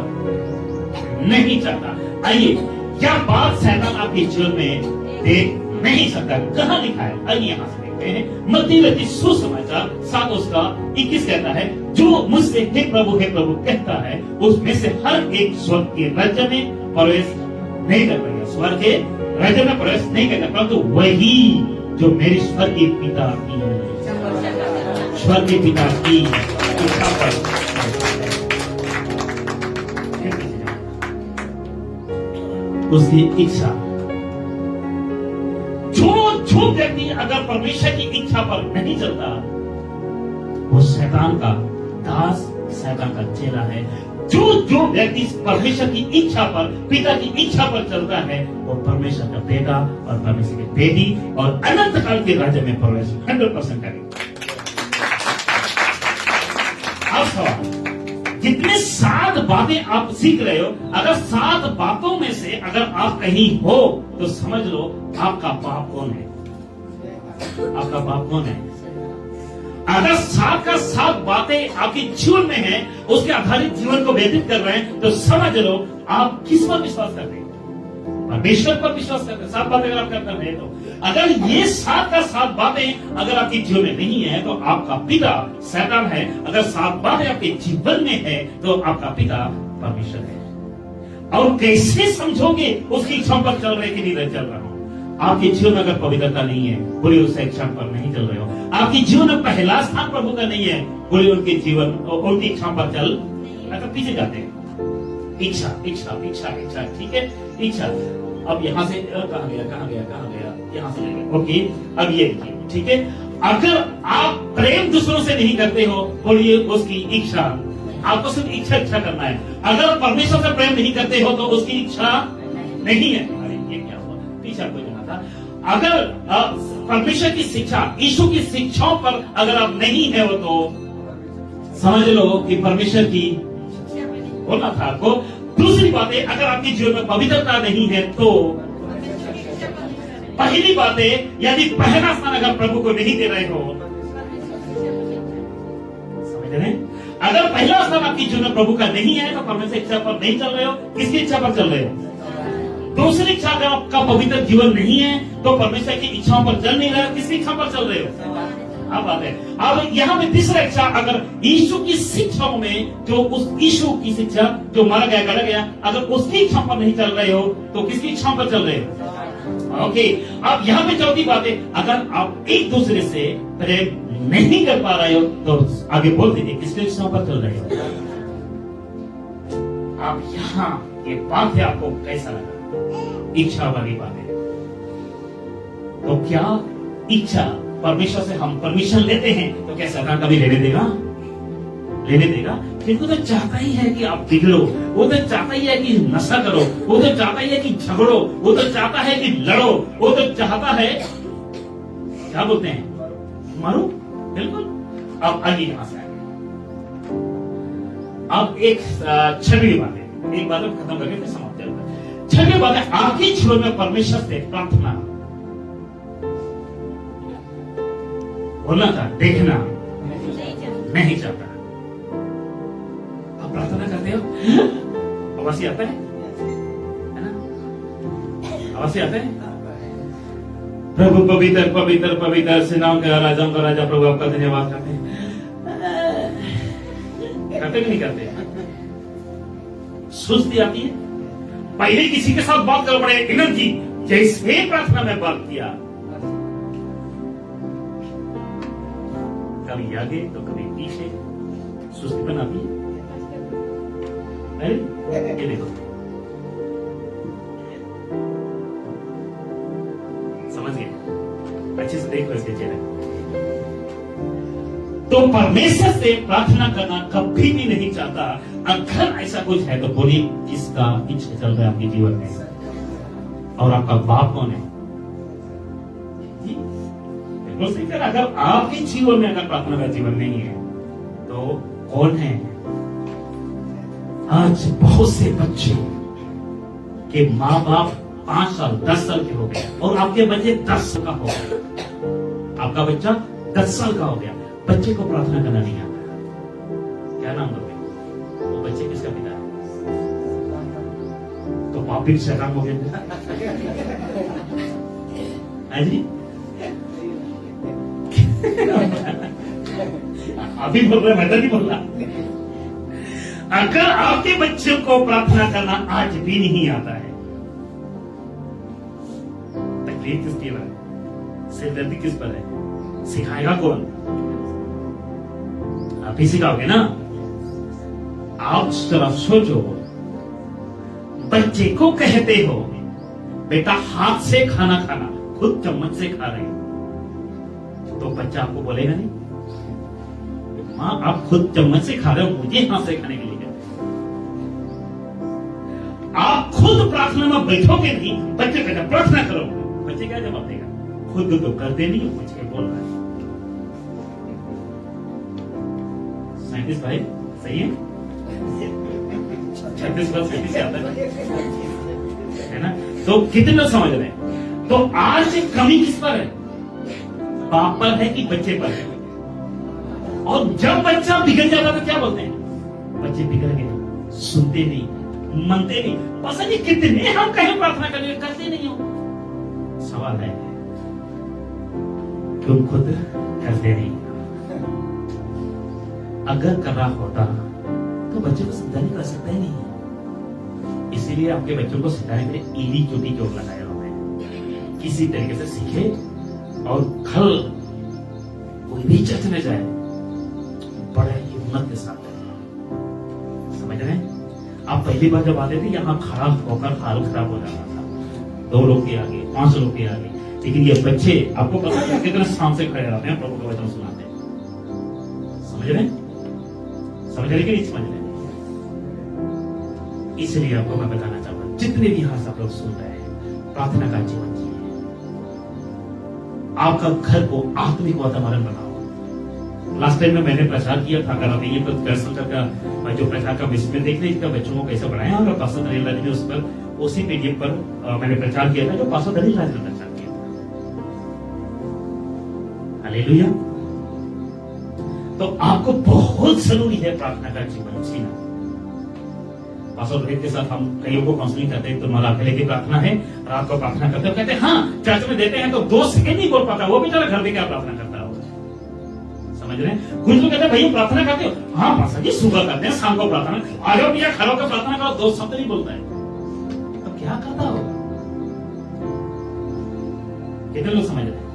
नहीं चाहता। आइए, क्या बात शैतान आपके जीवन में देख नहीं सकता? कहां लिखा है? आइए यहां से देखते हैं। मत्ती सुसमाचार 7 उसका 21 कहता है, जो मुझसे हे प्रभु कहता है, उसमें से हर एक स्वर्ग के राज्य में प्रवेश नहीं कर पाएगा। स्वर्ग के राज्य में प्रवेश नहीं करता, परंतु वही जो मेरे स्वर्गीय पिता की इच्छा पर, उसकी इच्छा, जो जो व्यक्ति अगर परमेश्वर की इच्छा पर नहीं चलता, वो शैतान का दास, शैतान का चेला है। जो व्यक्ति परमेश्वर की इच्छा पर, पिता की इच्छा पर चलता है, वो परमेश्वर का बेटा और परमेश्वर की बेटी और अनंत काल के राज्य में प्रवेश 100% करेगा। अब सवाल, जितने 7 बातें आप सीख रहे हो, अगर 7 बातों में से अगर आप कहीं हो तो समझ लो आपका बाप कौन है। आपका बाप कौन है? अगर 7 का 7 बातें आपके जीवन में हैं, उसके आधारित जीवन को व्यतीत कर रहे हैं, तो समझ लो आप किस पर विश्वास करते हैं? परमेश्वर पर विश्वास करते हैं। 7 बातें अगर आप करते हैं, तो अगर ये 7 का 7 बातें अगर आपके जीवन में नहीं है, तो आपका पिता शैतान है। अगर 7 बातें आपके जीवन में है, तो आपका पिता परमेश्वर है। और कैसे समझोगे उसकी इच्छा पर चल रहे कि नहीं चल रहा हूं? आपके जीवन में अगर पवित्रता नहीं है, बोले उस इच्छा पर नहीं चल रहे हो। आपके जीवन में पहला स्थान प्रभु का नहीं है, बोले उनके जीवन उनकी इच्छा पर चल, मतलब पीछे जाते हैं। इच्छा इच्छा इच्छा इच्छा, ठीक है, इच्छा। अब यहां से कहां गया, यहां से लेंगे, ओके। अब ये ठीक है, अगर आप प्रेम दूसरों से नहीं करते हो, बोलिए उसकी इच्छा, आपको सिर्फ इच्छा करना है। अगर परमेश्वर से प्रेम नहीं करते हो, तो उसकी इच्छा नहीं है। अरे ये क्या हुआ, पीछे आपको जाना था। अगर परमेश्वर की शिक्षा, यीशु की शिक्षाओं पर अगर आप नहीं है वो, तो समझ लो कि परमेश्वर की बोलना था आपको। दूसरी बात है, अगर आपके जीवन में पवित्रता नहीं है, तो पहली बात है, यदि पहला स्थान अगर प्रभु को नहीं दे रहे हो, समझ रहे हैं? अगर पहला स्थान आपके जीवन में प्रभु का नहीं है, तो परमेश्वर इच्छा पर नहीं चल रहे हो। किसकी इच्छा पर चल रहे हो? दूसरी इच्छा, अगर आपका पवित्र जीवन नहीं है, तो परमेश्वर की इच्छाओं पर चल नहीं रहे हो। किसकी इच्छा पर चल रहे हो? अब बात है, अब यहाँ पे तीसरा इच्छा, अगर यीशु की शिक्षाओं में, जो उस यीशु की शिक्षा जो मारा गया, गढ़ा गया, अगर उसकी इच्छा पर नहीं चल रहे हो, तो किसकी इच्छा पर चल रहे हो? ओके। अब यहाँ पे चौथी बात है, अगर आप एक दूसरे से प्रेम नहीं कर पा रहे हो, तो आगे बोल दीजिए किसकी इच्छा पर चल रहे हो। अब यहाँ ये बात है, आपको कैसा लगा? इच्छा वाली बात है। तो क्या इच्छा परमेश्वर से हम परमिशन लेते हैं, तो क्या शैतान कभी लेने देगा? लेने देगा? फिर वो तो चाहता ही है कि आप बिगड़ो, वो तो चाहता ही है कि नशा करो, वो तो चाहता ही है कि झगड़ो, वो तो चाहता है कि लड़ो, वो तो चाहता है, क्या बोलते हैं, मारो। बिल्कुल। अब आगे यहां से अब एक 6वीं बात है, एक बात खत्म करके फिर समाप्त करते हैं। 6वीं बात है, आपके जीवन में परमेश्वर से प्रार्थना बोलना था, देखना नहीं चाहता। आप प्रार्थना करते हो, आवाज आता है ना? आवाज आता है, प्रभु पवित्र पवित्र पवित्र सेनाओं का राजाओं का राजा, प्रभु आपका धन्यवाद करते हैं। करते कि नहीं करते? सुस्ती आती है। पहले किसी के साथ बात करो, बड़े एनर्जी, जैसे प्रार्थना में बात किया, कभी आगे तो कभी पीछे, सुस्ती बनाती है। अरे ये देखो, समझ गए? अच्छे से देखो इसके चेहरे। तो परमेश्वर से प्रार्थना करना कभी भी नहीं चाहता। अगर ऐसा कुछ है तो बोलिए किसका इच्छा चल रहा है आपके जीवन में, और आपका बाप कौन है? अगर आपके जीवन में अगर प्रार्थना का जीवन नहीं है, तो कौन है? आज बहुत से बच्चे के माँ बाप 5 साल 10 साल के हो गए, और आपके बच्चे 10 साल का हो गया। आपका बच्चा 10 साल का हो गया, बच्चे को प्रार्थना करना नहीं आता। क्या नाम दोगे? वो बच्चे किसका पिता है? तो बाप भी शैतान हो गया। जी अभी बोल रहे, मैं तो नहीं बोल रहा। अगर आपके बच्चों को प्रार्थना करना आज भी नहीं आता है, तकलीफ किसकी है? सिरदर्दी किस पर है? सिखाएगा कौन? आप ही सिखाओगे ना। आप जरा सोचो, बच्चे को कहते हो बेटा हाथ से खाना खाना, खुद चम्मच से खा रहे हैं तो बच्चा आपको बोलेगा नहीं, माँ आप खुद चम्मच से खा रहे हो, मुझे हाथ से खाने के लिए कहते हैं। आप खुद प्रार्थना में बैठोगे नहीं, बच्चे कहते प्रार्थना करो, बच्चे क्या जवाब देगा, खुद तो करते नहीं हो, मुझे बोल रहा है। 37 भाई सही है, 36 बार 37 से आता है ना। तो कितने लोग समझ रहे हैं? तो आज कमी किस पर है, बाप पर है कि बच्चे पर है? और जब बच्चा बिगड़ जाता है तो क्या बोलते हैं, बच्चे बिगड़ गए, सुनते नहीं, मानते नहीं। बस ये कितने हम कहें प्रार्थना करने, करते नहीं हो। सवाल है तुम खुद करते नहीं। अगर कर रहा होता तो बच्चे को समझाने का सकता ही नहीं है। इसीलिए आपके बच्चों को सिखाने के लिए ईली चोटी जोड़ लगाया हुआ है, किसी तरीके से सीखे और कल कोई भी चर्च में जाए बड़े हिम्मत के साथ। समझ रहे हैं? आप पहली बार जब आते थे यहाँ खराब होकर हाल खराब हो जाता था, 2 लोग के आगे, 5 लोग के आगे। लेकिन ये बच्चे आपको पता है कितने शाम से खड़े रहते हैं, प्रभु का वचन सुनाते हैं। समझ रहे हैं? समझ रहे कि नहीं समझ रहे? इसलिए आपको मैं बताना चाहूंगा, जितने भी हाथ आप लोग सुन रहे हैं, प्रार्थना का जीवन जिए। आपका घर को आत्मिक वातावरण बनाओ। लास्ट टाइम में मैंने प्रचार किया था, अगर आप ये दर्शन का जो प्रचार का विस्मय देखने इसका बच्चों को कैसे बढ़ाया, और पास्टर दलील राज ने उस पर उसी पीडीएफ पर मैंने प्रचार किया था जो पास्टर दलील राज ने प्रचार किया था। हालेलुया। तो आपको बहुत जरूरी है प्रार्थना का जीवन जीना। पास्टर रोहित के साथ हम कईयों को काउंसलिंग करते हैं, तुम्हारा अकेले की प्रार्थना है, रात को प्रार्थना करते हो, कहते हैं हाँ चर्च में देते हैं तो 2 सेकंड नहीं बोल पाता, वो बेचारा घर में क्या प्रार्थना करता होगा। समझ रहे हैं? कुछ लोग कहते हैं भैया प्रार्थना करते हो, हाँ पास्टर जी सुबह करते हैं, शाम को प्रार्थना, आगे भैया खड़ो कर प्रार्थना करो, 2 शब्द नहीं बोलता है, तो क्या करता होगा? कितने लोग समझ रहे हैं?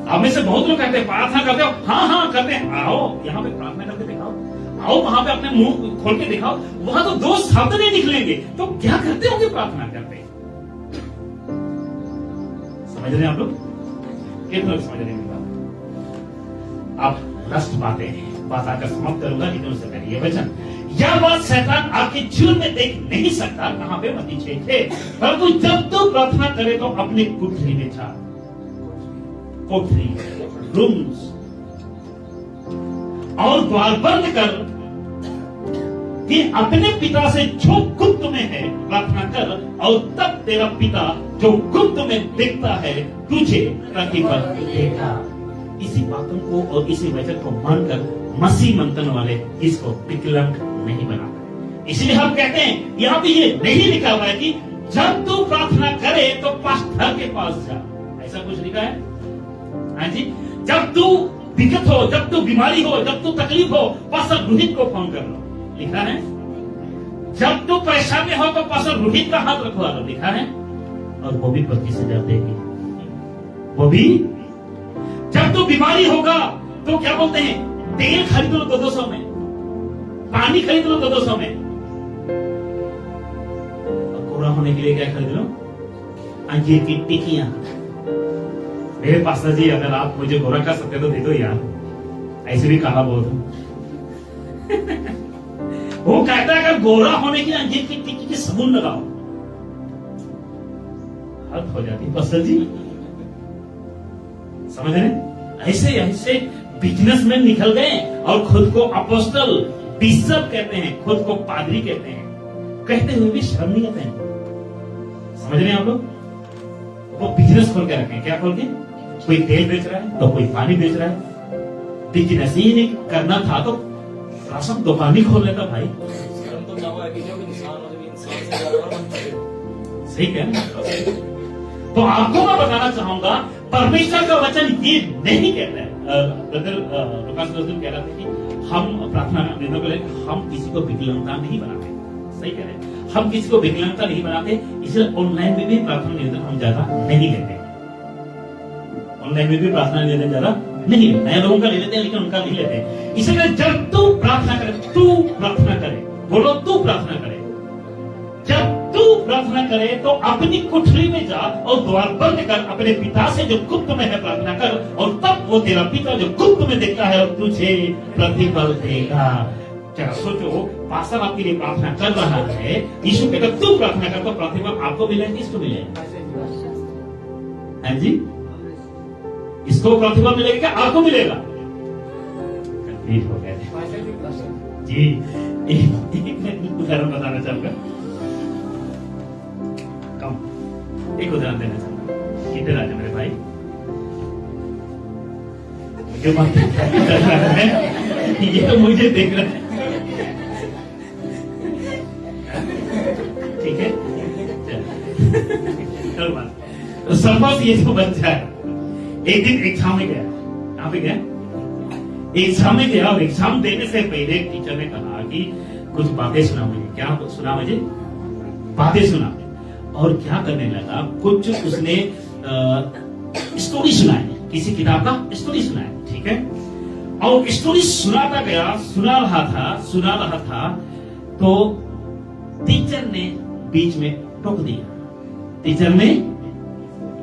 आप में से बहुत लोग कहते हैं प्रार्थना करते हो, हाँ हाँ करते हैं, आओ यहाँ पे प्रार्थना करके दिखाओ, आओ वहां पे अपने मुंह खोल के दिखाओ, वहां तो 2 शब्द नहीं निकलेंगे, तो क्या करते होंगे प्रार्थना करते? समझ रहे हैं आप लोग? कितने लोग समझ रहे हैं बात? आप लास्ट बात आकर समाप्त करूंगा, लेकिन उससे पहले ये वचन, यह बात शैतान आपके जीवन में देख नहीं सकता, कहां पे मती 6 थे, परंतु जब तू प्रार्थना करे तो अपने कोठरी में जा, कोठरी रूम्स, और द्वार बंद कर कि अपने पिता से जो गुप्त में है प्रार्थना कर, और तब तेरा पिता जो गुप्त में देखता है तुझे प्रति पर देगा। इसी बातों को और इसी वचन को मानकर मसीह मंथन वाले इसको विकलांग नहीं बनाते। इसलिए हम कहते हैं, यहाँ पे ये नहीं लिखा हुआ है कि जब तू प्रार्थना करे तो पास्टर के पास जा, ऐसा कुछ लिखा है? हाँ जी, जब तू दिक्कत हो, जब तू बीमारी हो, जब तू तकलीफ हो, पास्टर रोहित को फोन कर लो, लिखा है। जब तू परेशान में हो तो पास्टर रोहित का हाथ रखवा लो, लिखा है। और वो भी 25,000 देगी, वो भी। जब तू बीमारी होगा तो क्या बोलते हैं, तेल खरीद लो 200 में, पानी खरीद लो 200 में, और कोरा होने के लिए क्या खरीद लो, अंजीर की टिकियां। मेरे पास्टर जी अगर आप मुझे गोरा कर सकते तो दे दो यार, ऐसे भी काला बहुत हूं। वो कहता है अगर गोरा होने के लिए अंजीर की टिक्की की साबुन लगाओ, हद हो जाती पास्टर जी। समझ रहे? ऐसे ऐसे बिजनेसमैन निकल गए और खुद को अपोस्टल बिशप कहते हैं, खुद को पादरी कहते हैं, कहते हुए भी शर्म नहीं आते हैं। समझ रहे हैं आप लोग? वो बिजनेस खोल के रखे, क्या खोल के, कोई तेल बेच रहा है तो कोई पानी बेच रहा है। बिजनेस ही नहीं करना था तो राशन दुकान ही खोल लेता भाई। सही कह रहे? तो आपको मैं बताना चाहूंगा, परमेश्वर का वचन ये नहीं कहता है। ब्रदर लुकास कह रहा था कि हम प्रार्थना करने के लिए हम किसी को विकलांगता नहीं बनाते। सही कह रहे हैं, हम किसी को विकलांगता नहीं बनाते, इसलिए ऑनलाइन में भी प्रार्थना निवेदन हम ज्यादा नहीं लेते। ऑनलाइन में भी प्रार्थना निवेदन ज्यादा नहीं लेते, नए लोगों का ले लेते हैं लेकिन उनका नहीं लेते। इसलिए जब तू प्रार्थना करे, तू प्रार्थना करे, बोलो तू प्रार्थना करे, जब तू प्रार्थना करे तो अपनी कुठरी में जा और द्वार बंद कर, अपने पिता से जो गुप्त में है प्रार्थना कर, और तब वो तेरा पिता जो गुप्त में देखता है और तुझे प्रतिफल देगा। जरा सोचो, पास्टर आपके लिए प्रार्थना कर रहा है, यीशु कहता तू प्रार्थना कर तो प्रतिफल आपको मिलेगा, किसको मिलेगा? हाँ जी, इसको प्रतिफल मिलेगा क्या आपको मिलेगा? कंफ्यूज हो गए जी। एक उदाहरण बताना चाहूंगा, एक उदाहरण देना चाहूंगा। इधर आजा मेरे भाई, मुझे बात है, ये तो मुझे देख रहा है, ठीक है? चल बात, सपोज ये जो बच्चा है एक दिन एग्जाम में गया, कहां पे गया? एग्जाम में गया, और एग्जाम देने से पहले टीचर ने कहा कि कुछ बातें सुना मुझे। क्या सुना मुझे? बातें सुना। और क्या करने लगा, कुछ उसने स्टोरी सुनाई, किसी किताब का स्टोरी सुनाया, ठीक है? और स्टोरी सुनाता गया, सुना रहा था तो टीचर ने बीच में टोक दिया।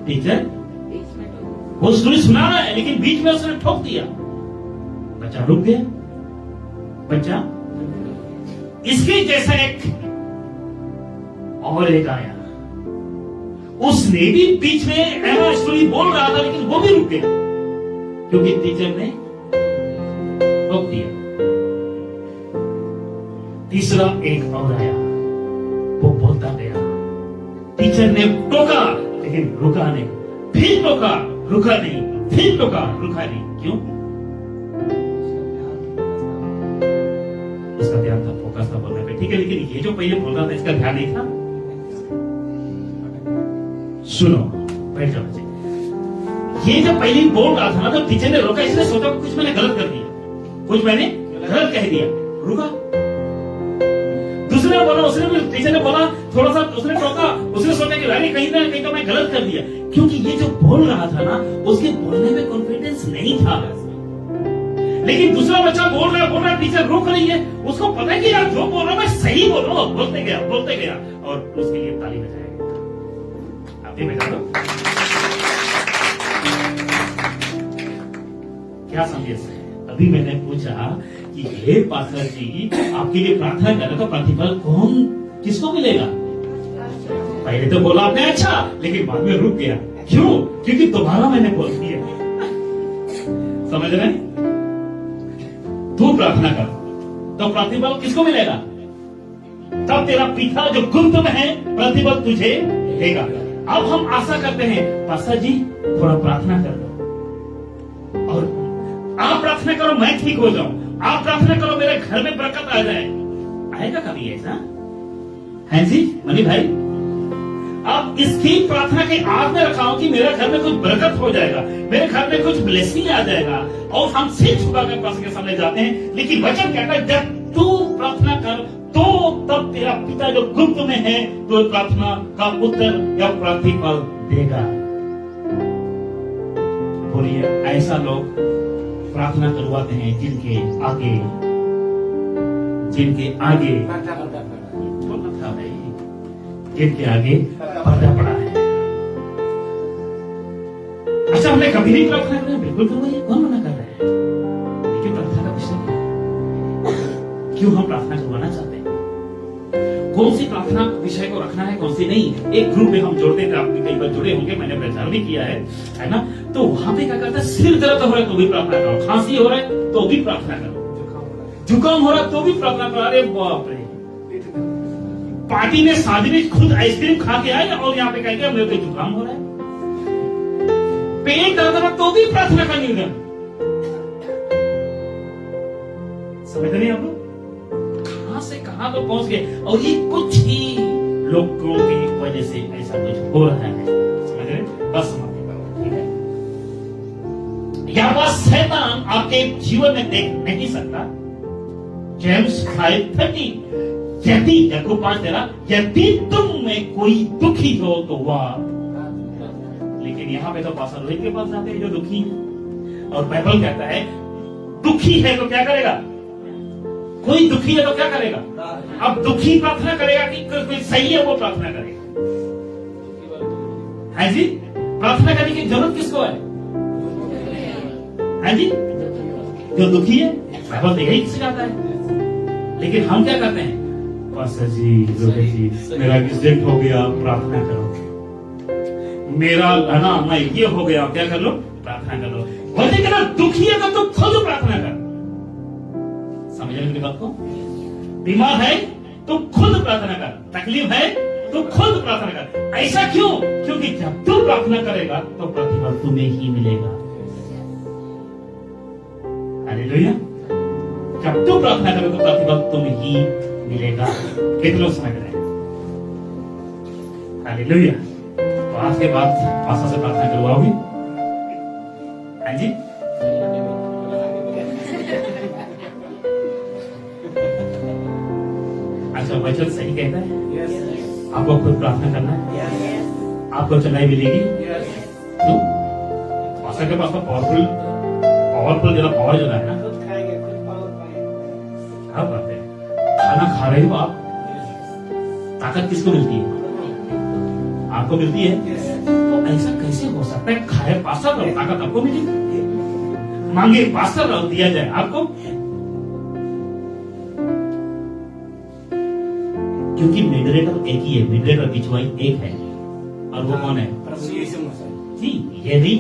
टीचर वो स्टोरी सुना रहा है लेकिन बीच में उसने ठोक दिया, बच्चा रुक गया। बच्चा इसके जैसा एक आया, उसने भी बीच में स्टोरी बोल रहा था लेकिन वो भी रुक गया क्योंकि टीचर ने टोक दिया। तीसरा एक और आया, वो बोलता गया, टीचर ने टोका लेकिन रुका नहीं, फिर टोका रुका नहीं, फिर टोका रुका नहीं। क्यों? उसका ध्यान था, फोकस था बोलने पे, ठीक है? लेकिन ये जो पहले बोल रहा था इसका ध्यान नहीं था। सुनो, बैठ जाओ बच्चे। ये जो पहले बोल रहा था ना, तो टीचर ने रोका, इसने सोचा कुछ मैंने गलत कर दिया, कुछ मैंने गलत कह दिया, रुका। दूसरे ने बोला, उसने भी, टीचर ने बोला, थोड़ा सा उसने टोका, उसने सोचा कि अरे कहीं ना कहीं तो मैं गलत कर दिया, क्योंकि ये जो बोल रहा था ना उसके बोलने में कॉन्फिडेंस नहीं था। लेकिन दूसरा बच्चा बोल रहा है, टीचर रोक रही है, उसको पता है कि यार जो बोल रहा हूं मैं सही बोल रहा हूं, बोलते गया और उसके लिए ताली बजाया गया। आप भी बजा दो। क्या समझे? अभी मैंने पूछा कि हे पास्टर जी, आपके लिए प्रार्थना कर रहे तो प्रतिफल किसको मिलेगा? पहले तो बोला आपने अच्छा, लेकिन बाद में रुक गया। क्यों? क्योंकि दोबारा मैंने बोल दिया। समझ रहे? तू प्रार्थना कर तो प्रतिफल किसको मिलेगा? तब तेरा पिता जो गुप्त में है प्रतिफल तुझे देगा। अब हम आशा करते हैं पास्टर जी थोड़ा प्रार्थना कर दो, और आप प्रार्थना करो मैं ठीक हो जाऊं, आप प्रार्थना करो मेरे घर में बरकत आ जाए। आएगा कभी ऐसा? है जी मनी भाई? अब इसकी प्रार्थना के आग में रखा हूं कि मेरे घर में कुछ बरकत हो जाएगा, मेरे घर में कुछ ब्लेसिंग आ जाएगा, और हम सिर झुकाकर पास्टर के सामने जाते हैं। लेकिन वचन कहता है जब तू प्रार्थना कर तो तब तेरा पिता जो गुप्त में है तो प्रार्थना का उत्तर या प्रतिफल देगा। बोलिए, ऐसा लोग प्रार्थना करवाते हैं जिनके आगे बोलना था भाई, जिनके आगे पर्दा पड़ा है। अच्छा, हमने कभी नहीं प्रार्थना करें? बिल्कुल करवाइए, कौन मना कर रहा है? लेकिन प्रार्थना का विषय क्या है? क्यों हम प्रार्थना करवाना चाहते हैं? कौन सी प्रार्थना विषय को रखना है, कौन सी नहीं? एक ग्रुप में हम जोड़ते थे, आपके कई बार जुड़े होंगे, मैंने प्रचार भी किया है ना? तो वहां पे क्या करता है, सिर दर्द हो रहा है तो भी प्रार्थना करो, खांसी हो रहा है तो भी प्रार्थना करो, जुकाम हो रहा है तो भी प्रार्थना करो। अरे बाप रे, पार्टी में शादी में खुद आइसक्रीम खा के आए और यहाँ पे कहेंगे मेरे को जुकाम हो रहा है, पेट दर्द हो रहा तो भी प्रार्थना का निर्णय। समझ नहीं आप लोग? कहां से कहां तो पहुंच गए, और ये कुछ ही लोगों की वजह से ऐसा कुछ हो रहा है। समझ रहे? बस समाप्ति करो, ठीक है? यह बात शैतान आपके जीवन में देख नहीं सकता। जेम्स 5:30, यदि याकूब 5:13, यदि तुम में कोई दुखी हो तो वह, लेकिन यहां पे तो पास्टर रोहित के पास जाते हैं जो दुखी है, और बाइबल कहता है दुखी है तो क्या करेगा? कोई दुखी है तो क्या करेगा? अब दुखी प्रार्थना करेगा कि कोई सही है वो प्रार्थना करेगा? है जी? प्रार्थना करने की जरूरत किसको है जी? जो दुखी है, बाइबल तो यही सिखाता है। लेकिन हम क्या करते हैं? पास्टर जी, रोहित जी, मेरा एक्सीडेंट हो गया, प्रार्थना करो। मेरा ना ये हो गया, क्या कर लो? प्रार्थना कर लो। बोलते कि ना दुखी है तो तुम खुद प्रार्थना कर। समझ रहे मेरी बात को? बीमार है तो खुद प्रार्थना कर, तकलीफ है तो खुद प्रार्थना कर। ऐसा क्यों? क्योंकि जब तू प्रार्थना करेगा तो प्रतिफल तुम्हें ही मिलेगा। हालेलुया। जब तू प्रार्थना करेगा तो प्रतिफल तुम्हें ही मिलेगा। कितने लोग समझ रहे हैं? हालेलुया। तो आज के बाद पास्टर से प्रार्थना करवाओगे? हाँ जी? अच्छा, वचन सही कहता है? आपको खुद प्रार्थना करना है? आपको चलाई मिलेगी? क्यों? पास्टर के पास तो पावरफुल जरा पावर जो है ना, क्या बात है? खाना खा रहे हो आप, ताकत किसको मिलती है? आपको मिलती है। तो ऐसा कैसे हो सकता है? खाए पास्टर रहो, ताकत आपको मिलेगी। मांगे पास्टर रहो, दिया जाए आपको। क्योंकि मीडिएटर एक ही है, मीडिएटर बिछवाई एक है, और वो कौन है? जी, ये नहीं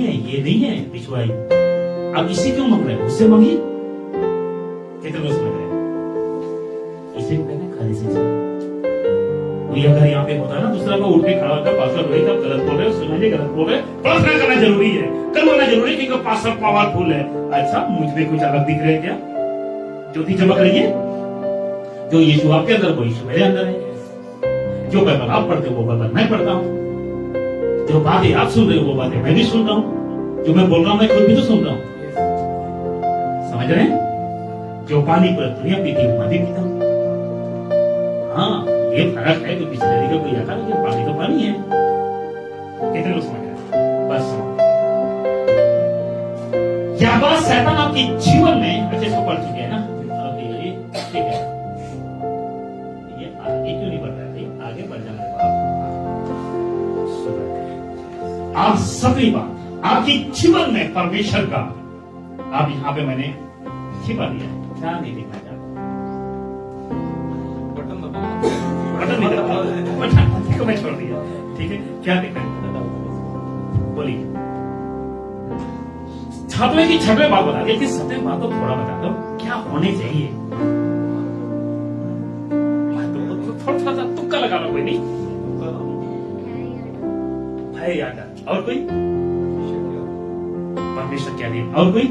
है बिछवाई। अब इसी क्यों मांग रहे हो? उससे मांगिए। कितने लोग समझ रहे हैं? इसे कहते हैं खाली से। कोई अगर यहाँ पे होता है ना, दूसरा को उठ के खड़ा होता है, पास्टर रोहित आप गलत बोल रहे हो, सुनाइए गलत बोल रहे हो, प्रार्थना करना जरूरी है, करवाना जरूरी है, क्योंकि पास्टर पावरफुल है। अच्छा, मुझ में कुछ अलग दिख रहे हैं क्या? ज्योति चमक रही है? जो यीशु आपके अंदर, वो यीशु मेरे अंदर है। जो बाइबल आप पढ़ते हो वो बाइबल मैं पढ़ता हूँ। जो बातें आप सुन रहे हो वो बातें मैं भी सुन रहा हूँ। जो मैं बोल रहा हूँ मैं खुद भी तो सुन रहा हूँ। समझ रहे हैं? जो पानी पूरा दुनिया पीती है मैं भी पीता हूँ। हाँ, ये फर्क है कि बिस्लरी का कोई आता नहीं, पानी तो पानी है। कितने लोग समझ रहे हैं? बस यह बात शैतान आपके जीवन में अच्छे से पढ़ चुके हैं ना? ठीक है, ये आगे क्यों नहीं बढ़ रहा है? आगे बढ़ जाना है। आप सभी बात आपकी जीवन में परमेश्वर का आप यहां पे मैंने छिपा दिया है। क्या नहीं दिखा जाता? बटन नहीं दबाओ, बटन ठीक है, मैं छोड़ दिया। ठीक है, क्या दिखा है? बोलिए। छठवें की छठवें बात बता दिया कि सत्वें बात तो थोड़ा बता दो, क्या होने चाहिए? थोड़ा सा तुक्का लगा लो, कोई नहीं है याद है? और कोई? परमेश्वर क्या दिया? और कोई?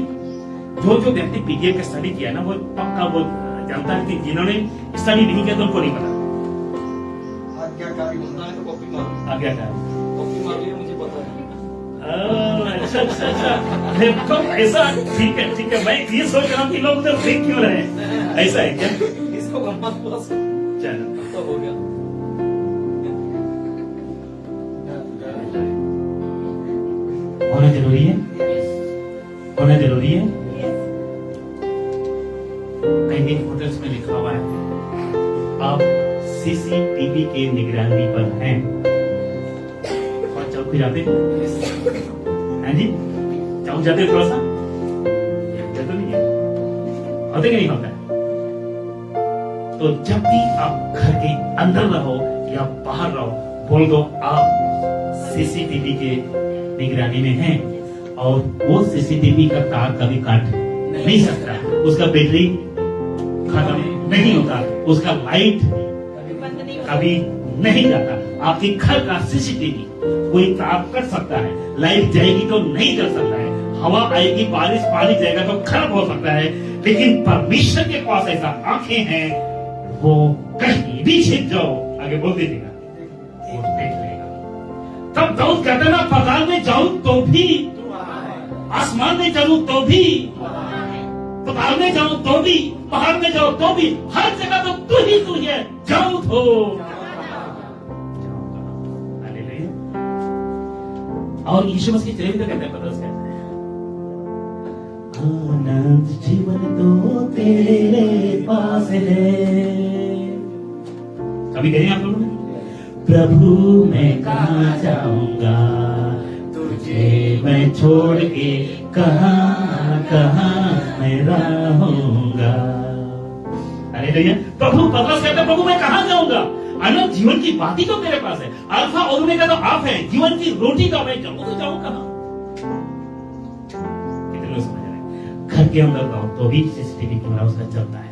जो व्यक्ति पीडीएफ का स्टडी किया ना, वो पक्का वो जानता है कि जिन्होंने स्टडी नहीं किया तो उनको नहीं पता। आज्ञाकारी होता है तो कॉपी मार, आज्ञाकारी कॉपी मार लिया, मुझे पता है। अच्छा, ऐसा ठीक है। मैं ये सोच रहा हूँ कि लोग उधर देख क्यों रहे हैं? ऐसा है क्या? इसको चलो तो हो गया। होना जरूरी है, होना जरूरी है। कई होटल्स में लिखा हुआ है आप सीसीटीवी के निगरानी पर हैं और चौक पे जाते हैं जी? चौक जाते थोड़ा सा तो नहीं है, होते कि नहीं होता है? तो जब भी आप घर के अंदर रहो या बाहर रहो, बोल दो आप सीसीटीवी के निगरानी में हैं, और वो सीसीटीवी का तार कभी काट नहीं सकता, उसका बैटरी खत्म नहीं होता, उसका लाइट कभी नहीं जाता। आपके घर का सीसीटीवी कोई तार कट सकता है, लाइट जाएगी तो नहीं जल सकता है, हवा आएगी, बारिश पानी जाएगा तो खराब हो सकता है, लेकिन परमेश्वर के पास ऐसा आंखें हैं, वो कहीं भी छिप जाओ, आगे बोल दीजिएगा, वो देख लेगा। तब दाऊद कहते ना, पाताल में जाऊं तो भी, आसमान में चलूं तो भी, पाताल में जाऊं तो भी, पहाड़ में जाऊं तो भी, हर जगह तो तू ही है, जाऊं तो। और यीशु मसीह की चरित्र कहते हैं, पता है आनंद जीवन तो तेरे पास है। कभी कहें आप लोगों ने, प्रभु मैं कहाँ जाऊंगा, मैं छोड़ के कहाँ कहाँ मैं रहूंगा। हालेलुया। प्रभु पतरस कहता है, प्रभु मैं कहाँ जाऊंगा? अनंत जीवन की बातें तो मेरे पास है, अल्फा और ओमेगा तो आप हैं, जीवन की रोटी तो मैं जाऊं तो जाऊं कहाँ? कितने लोग समझ रहे हैं? घर के अंदर रहो तो भी सीसीटीवी कैमरा उसका चलता है,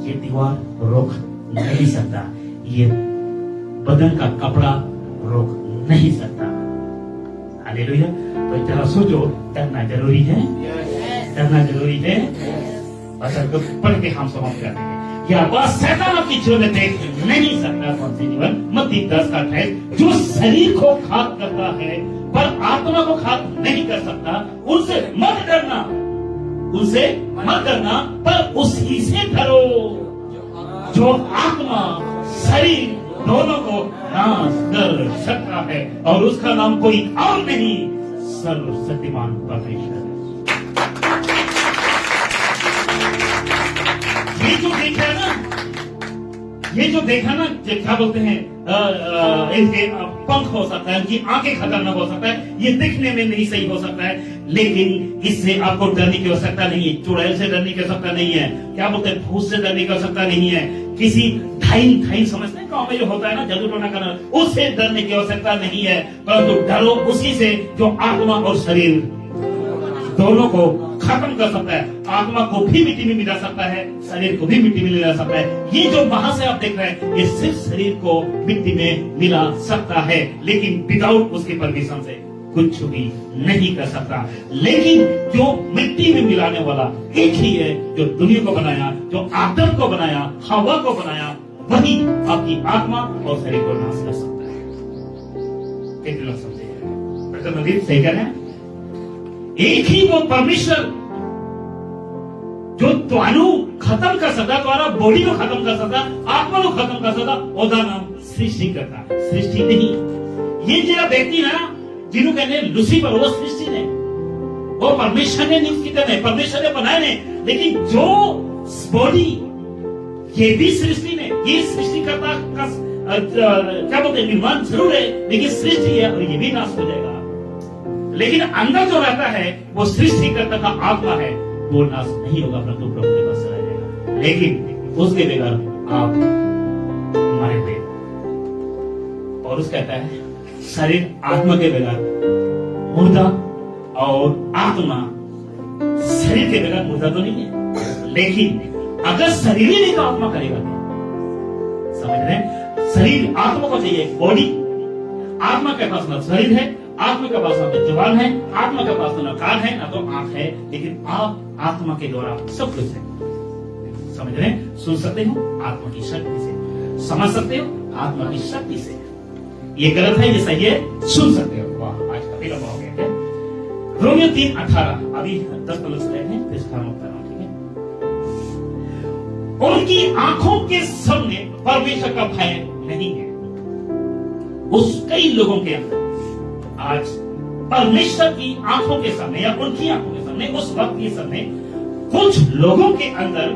ये दीवार रोक नहीं सकता, ये बदन का कपड़ा रोक नहीं सकता। हालेलुया। तो जरा सोचो, डरना जरूरी है, डरना जरूरी है। अच्छा, तो पढ़ के हम समाप्त कर देंगे। यह बात शैतान आपकी जीवन में देख नहीं सकता। कौन सी जीवन? मत्ती 10:28, जो शरीर को खाक करता है पर आत्मा को खाक नहीं कर सकता, उनसे मत डरना, उनसे मत डरना, पर उसी से डरो जो आत्मा शरीर दोनों को नाश कर सकता है, और उसका नाम कोई और नहीं, सर्वशक्तिमान परमेश्वर है। ये जो देखा ना, ये जो देखा ना, क्या बोलते हैं, इनके पंख हो सकता है, इनकी आंखें खतरनाक हो सकता है, ये दिखने में नहीं सही हो सकता है, लेकिन इससे आपको डरने की आवश्यकता नहीं है। चुड़ैल से डरने की आवश्यकता नहीं है, क्या बोलते हैं, भूत से डरने की आवश्यकता नहीं है, किसी धाइन समझते हैं गांव में जो होता है ना, जादू टोना करना, उससे डरने की आवश्यकता नहीं है, परंतु डरो उसी से जो आत्मा और शरीर दोनों को खत्म कर सकता है। आत्मा को भी मिट्टी में मिला सकता है, शरीर को भी मिट्टी में मिला सकता है। ये जो वहां से आप देख रहे हैं, ये सिर्फ शरीर को मिट्टी में मिला सकता है, लेकिन विदाउट उसके परमिशन से कुछ भी नहीं कर सकता। लेकिन जो मिट्टी में मिलाने वाला एक ही है, जो दुनिया को बनाया, जो आदम को बनाया, हवा को बनाया, वही आपकी आत्मा और शरीर को नाश कर सकता है। कितने लोग समझे? सही कह रहे हैं? एक ही वो परमेश्वर जो त्वानु खत्म कर सकता, तुम्हारा बॉडी को खत्म कर सकता, आत्मा को खत्म कर सकता, ओदा नाम सृष्टि करता, सृष्टि नहीं। ये जो व्यक्ति ना, जिन्हों कहने लूसीफर, वो सृष्टि नहीं, वो परमेश्वर ने नियुक्त किया नहीं, परमेश्वर ने बनाए नहीं, लेकिन जो बॉडी, ये भी सृष्टि ने, ये सृष्टि करता का क्या बोलते हैं, निर्माण जरूर है, लेकिन सृष्टि है और ये भी नाश हो जाएगा। लेकिन अंदर जो रहता है वो सृष्टिकर्ता का आत्मा है, वो नाश नहीं होगा, परंतु प्रभु के पास चला जाएगा। लेकिन उसके बगैर आप मरे हुए। और उस कहता है शरीर आत्मा के बगैर मुर्दा, और आत्मा शरीर के बगैर मुर्दा तो नहीं है। लेकिन अगर शरीर ही नहीं तो आत्मा करेगा क्या? समझ रहे हैं? शरीर आत्मा को चाहिए, बॉडी, आत्मा के पास ना शरीर है, आत्मा के पास ना तो जुबान है, आत्मा के पास ना कान है, ना तो आंख है, लेकिन आप आत्मा के द्वारा सब कुछ है। समझ रहे हैं? सुन सकते हो आत्मा की शक्ति से, समझ सकते हो आत्मा की शक्ति से। ये गलत है, ये सही है, सुन सकते हो। वाह, आज काफी लंबा हो गया क्या? रोमियो 3:18, अभी 10 पलक से हैं, फिर खत्म करना, ठीक है? उनकी आंखों के सामने परमेश्वर का भय नहीं है। उस कई लोगों के अंदर आज परमेश्वर की आंखों के सामने, या उनकी आंखों के सामने, उस वक्त के सामने कुछ लोगों के अंदर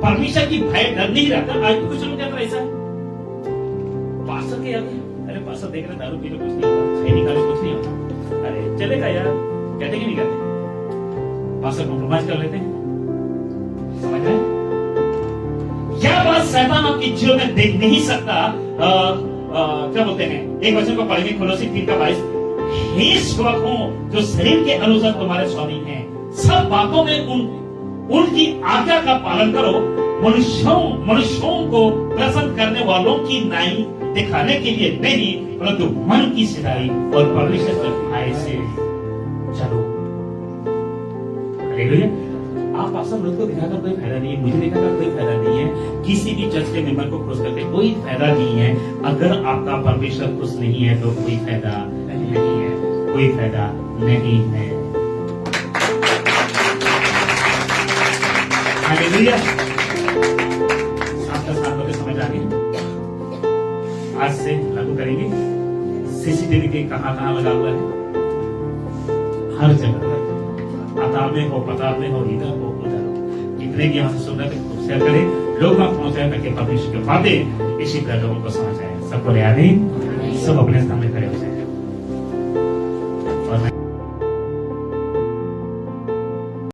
परमेश्वर की भय डर नहीं रहता। आज कुछ लोगों के अंदर ऐसा है, पास्टर के आगे, अरे पास्टर देख रहे दारू पी लो, कुछ नहीं होता, छह निकाले कुछ नहीं होता, अरे चलेगा यार, कहते कि नहीं कहते? पास्टर कॉम्प्रोमाइज कर लेते हैं। समझ रहे हैं? क्या बात शैतान आपकी जीवन में देख नहीं सकता। क्या बोलते हैं, एक वचन को पढ़ेंगे, कोलोसी 3:22, हे सेवकों जो शरीर के अनुसार तुम्हारे स्वामी हैं, सब बातों में उनकी आज्ञा का पालन करो, मनुष्यों को प्रसन्न करने वालों की नाई दिखाने के लिए नहीं, परंतु मन की सिधाई और परमेश्वर के भय से चलो। हालेलुया। आप पास्टर लोग को दिखाकर कोई फायदा नहीं है, मुझे दिखाकर कोई फायदा नहीं है, किसी भी चर्च के मेंबर को खुश करके कोई फायदा नहीं है। अगर आपका परमेश्वर खुश नहीं है तो कोई फायदा नहीं है, कोई फायदा नहीं है। हालेलुया। आपका साथ होकर समझ आ गया? आज से लागू करेंगे। सीसीटीवी के कहां लगा हुआ है? हर जगह, अताल में हो, पताल में हो, इधर हो, उधर हो, जितने भी यहाँ से सुन रहे थे शेयर करें, लोग वहां पहुंचाए ताकि परमेश्वर के बातें इसी तरह लोगों को समझ आए। सबको ले आने, सब अपने सामने